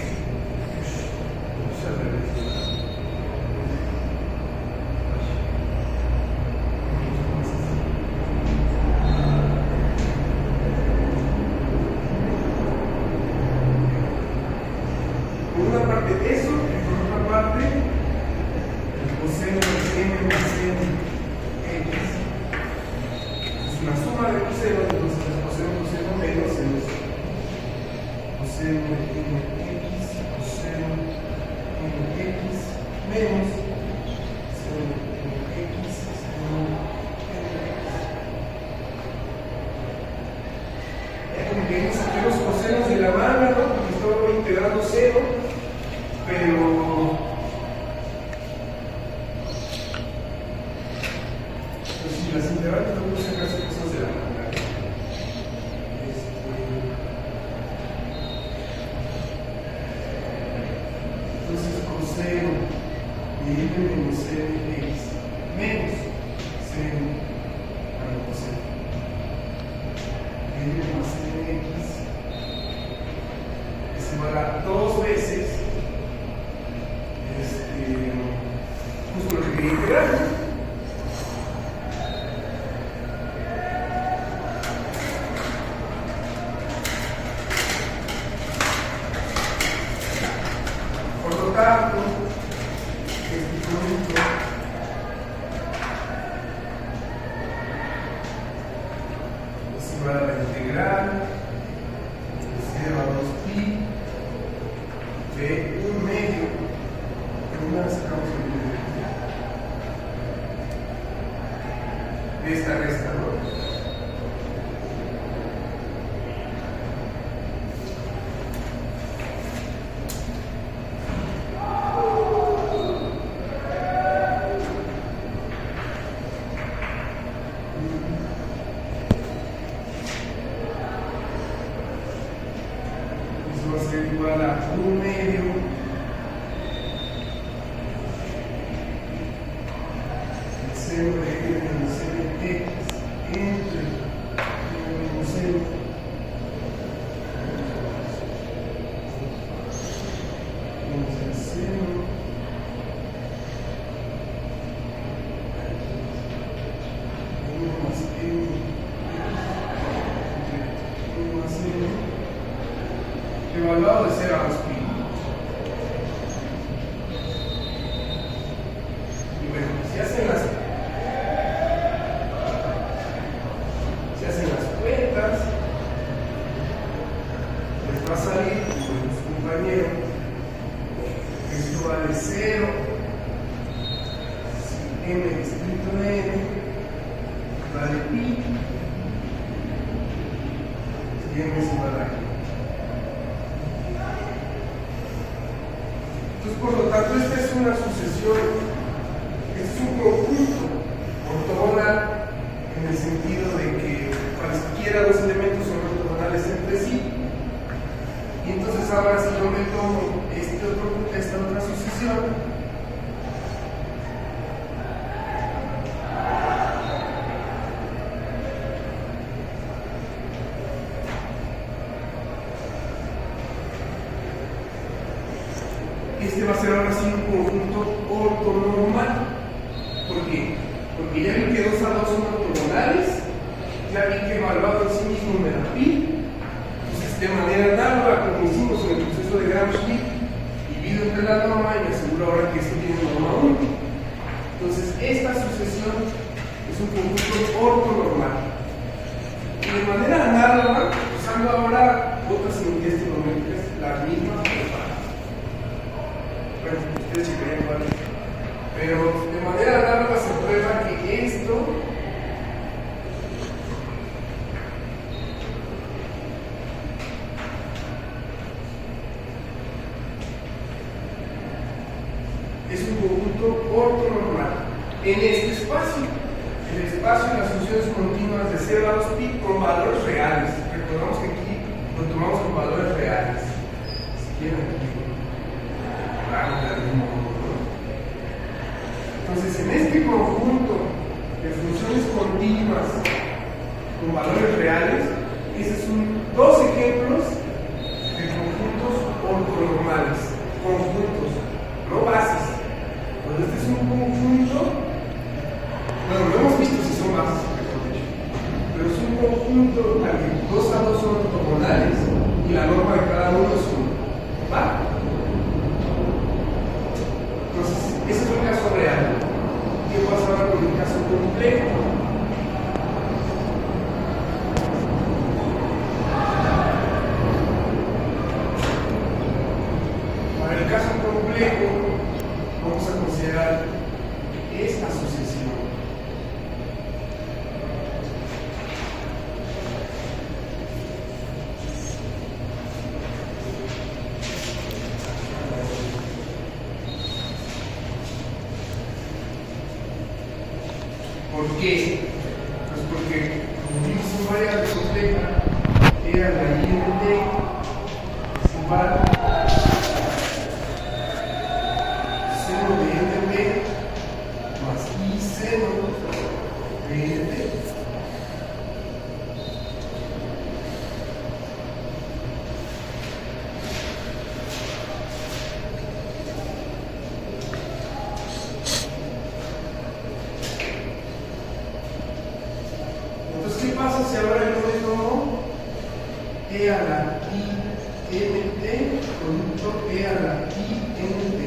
[SPEAKER 3] Por una parte eso, y por otra parte el coseno de m más n x. Es una suma de cosenos, entonces es coseno menos en esto. Coseno de nx, coseno de nx menos coseno de nx, seno de nx. Ya como que vimos aquí los cosenos de la manga, ¿no? Porque estaba integrando cero, pero pues si las integrales no se hacen cosas de la manga. Entonces coseno de m menos nx menos seno a coseno de m más nx es igual a 2 veces justo lo que quería integrar. Por lo tanto, este producto de esta resta, ¿no? Eso va a ser igual a 1 medio el seno de n menos seno de x entre n menos seno menos el seno 1 más n entre 1 más n evaluado de 0 a 2pi. Y bueno, si hacen las cuentas, les va a salir, como su compañero, esto va de 0, si m distrito de n, va de pi, y m es igual a pi. Entonces, por lo tanto, esta es una sucesión, es un conjunto ortogonal en el sentido de que cualquiera dos elementos son ortogonales entre sí. Y entonces ahora si yo me tomo esta otra sucesión, este va a ser ahora sí un conjunto ortonormal. ¿Por qué? Porque ya vi que 2 a 2 son ortogonales, ya vi que evaluado en sí mismo me da pi. Entonces, de manera análoga, como hicimos en el proceso de Gram-Schmidt, divido entre la norma y me aseguro ahora que esto tiene norma 1. Entonces, esta sucesión es un conjunto ortonormal. Y de manera análoga, usando ahora otras unidades trigonométricas, las mismas, bueno, ustedes checarían cuál. Pero de manera análoga se prueba que esto es un conjunto ortonormal en este espacio. El espacio de las funciones continuas de 0 a 2pi con valores reales. Recordamos que aquí lo tomamos con valores reales. Si quieren aquí. Entonces, en este conjunto de funciones continuas con valores reales, esos son dos ejemplos de conjuntos ortonormales, conjuntos, no bases. Cuando este es un conjunto, bueno, no hemos visto si son bases, pero es un conjunto en el que 2 a 2 son ortogonales y la norma de cada uno es 1. ¿Va? Entonces, ese es un caso real. ¿Qué pasa ahora con el caso complejo? Para el caso complejo, vamos a considerar esta sucesión. ¿Por qué? Pues porque, como vimos en variable compleja, era la I de T es igual seno de NT más I seno de NT. Entonces, ¿qué pasa si ahora yo le tomo E a la I NT producto E a la I NT?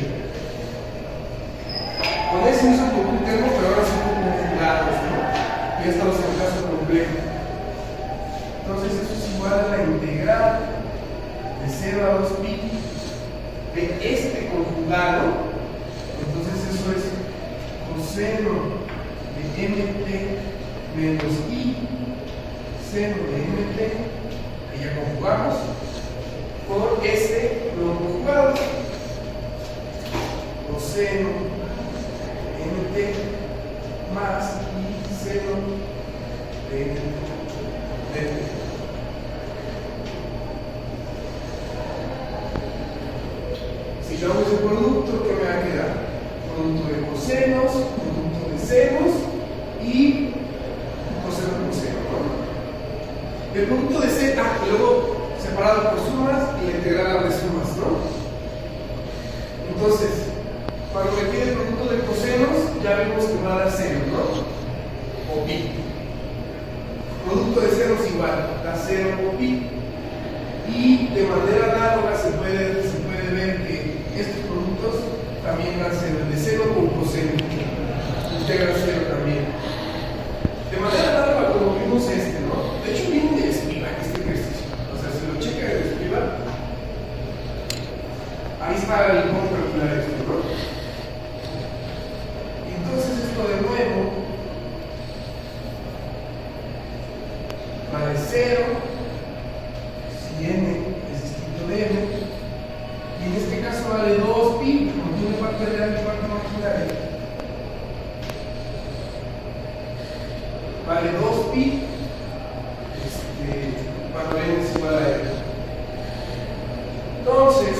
[SPEAKER 3] Con ese mismo conjunto, pero ahora son conjugados, ¿no? Ya estamos en el caso complejo. Entonces, eso es igual a la integral de 0 a 2pi de este conjugado. Entonces, eso es coseno de NT menos I seno de mt, que ya conjugamos, por S no conjugado, coseno mt más I seno de mt. Si yo hago ese producto, ¿qué me va a quedar? Producto de cosenos, producto de senos y coseno con coseno, ¿no? El producto de z, y luego separado por sumas y la integral de sumas, ¿no? Entonces, cuando me pide el producto de cosenos, ya vimos que va a dar seno, ¿no? O pi. Producto de senos igual, da seno o pi. Y de manera análoga se puede ver que estos productos también dan seno, el de seno con coseno, integra seno también. De manera análoga como vimos este, ¿no? De hecho viene de Escriba este ejercicio. O sea, si lo checa de Escriba, ahí está el cómo calcular esto, ¿no? Entonces esto de nuevo vale 0 si n es distinto de m, y en este caso vale 2pi, como tiene parte real y parte imaginaria, vale 2pi cuando n es igual a m. Entonces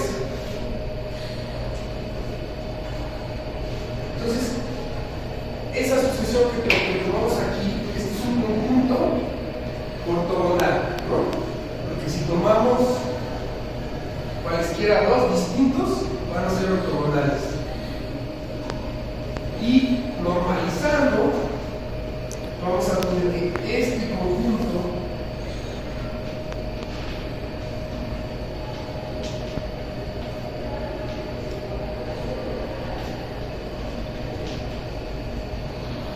[SPEAKER 3] esa sucesión que tomamos aquí, este es un conjunto ortogonal, ¿no? Porque si tomamos cualesquiera dos distintos, van a ser ortogonales. Y normalizando, vamos a poner que este conjunto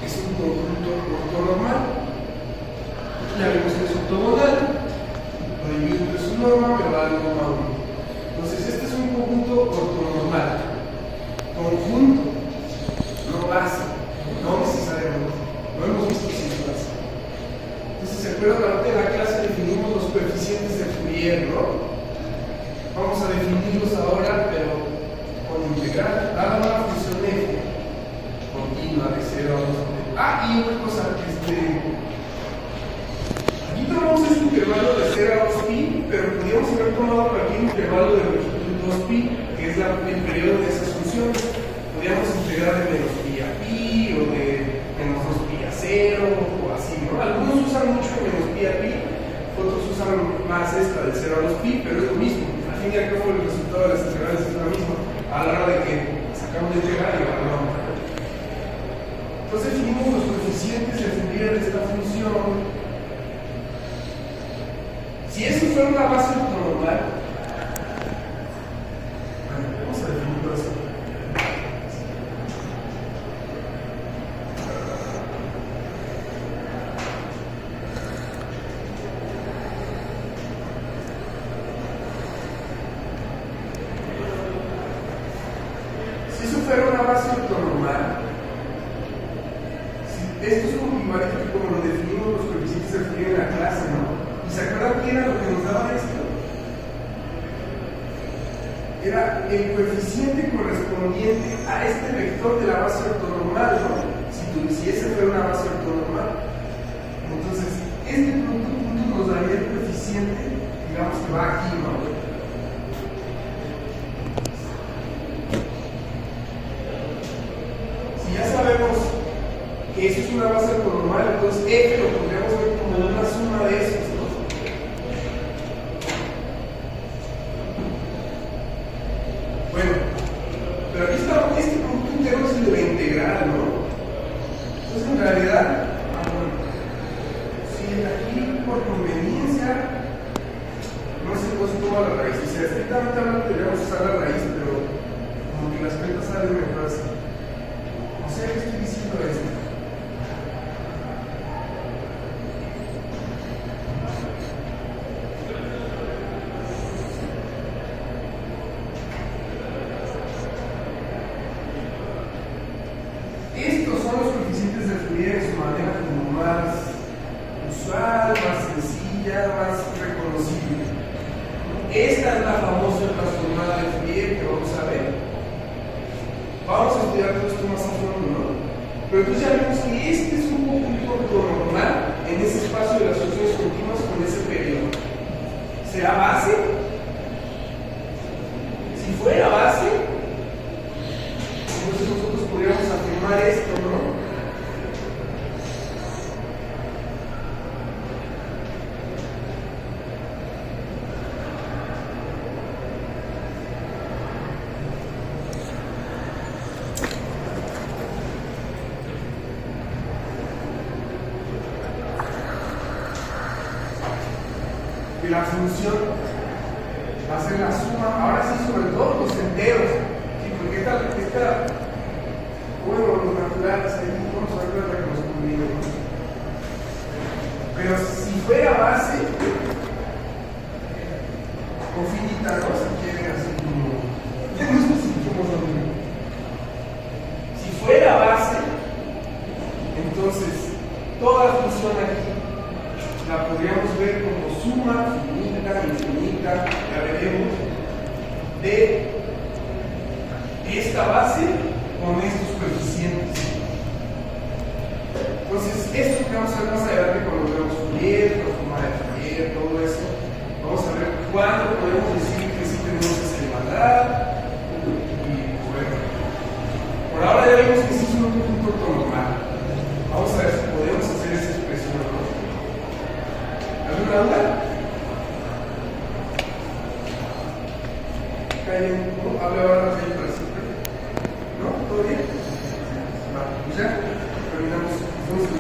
[SPEAKER 3] es un conjunto ortonormal. Ya vimos que es ortogonal, lo divido entre su norma, me va a dar norma 1. Entonces, este es un conjunto ortonormal. Conjunto, no base, no necesariamente. No hemos visto si es base. Entonces, ¿se acuerdan? En la clase definimos los coeficientes de Fourier, ¿no? Vamos a definirlos ahora, pero con integral, dada una función f continua de 0 a 2. Y otra cosa, aquí tomamos este intervalo de 0 a 2pi, pero podríamos haber tomado cualquier intervalo de longitud 2pi, que es el periodo de esas funciones. Podríamos integrar de menos pi a pi, o de menos 2pi a 0, o así, ¿no? Algunos usan mucho menos pi a pi, otros usan más esta de 0 a 2pi, pero es lo mismo. Al fin y al cabo, el resultado de las integrales es lo mismo, a la hora de que sacamos la integral y evaluamos. Entonces definimos los coeficientes de Fourier de esta función. Si eso fuera una base ortonormal, vamos a definirlo así. Si eso fuera una base ortonormal, esto es como igual que como lo definimos los coeficientes de Fourier en la clase, ¿no? ¿Y se acuerdan qué era lo que nos daba esto? Era el coeficiente correspondiente a este vector de la base ortonormal, ¿no? Si ese fuera una base ortonormal. Entonces, este punto nos daría el coeficiente, digamos que va aquí, ¿no? Si ya sabemos que eso es una base ortonormal, entonces f lo podríamos ver como una suma de esos, ¿no? Bueno, pero aquí está, este producto interno es el de la integral, ¿no? Entonces en realidad, si aquí por conveniencia no se puede tomar la raíz, o sea, estrictamente hablando deberíamos usar la raíz, pero como que las cuentas salen mejor así. O sea, que estoy diciendo esto. Estos son los coeficientes de Fourier en su manera como más transformada de Fourier que vamos a ver. Vamos a estudiar todo esto más a fondo, ¿no? Pero entonces ya vemos que este es un punto normal en ese espacio de las soluciones continuas con ese periodo. ¿Será base? Si fuera base, entonces nosotros podríamos afirmar esto, ¿no? Que la función va a ser la suma, ahora sí, sobre todo los enteros, ¿sí? Porque bueno, los naturales, ahí vamos a ver la que nos conviene, ¿no? Pero si fuera base, o finita, ¿no? Si quieren, así como, ya no especificamos lo mismo. Si fuera base, entonces, toda la función aquí la podríamos ver como suma finita, infinita, ya veremos, de esta base con estos coeficientes. Entonces, esto que vamos a ver más adelante cuando veamos Fourier, la forma de Fourier, todo eso, vamos a ver cuándo podemos decir que sí tenemos esa igualdad. Y bueno, por ahora ya vemos que sí es un punto normal. Vamos a ver si podemos hacer esa expresión, ¿no? ¿Alguna duda? ¿No? Habla ahora la señora siempre. ¿No? ¿Todo bien? Va, pues ya terminamos.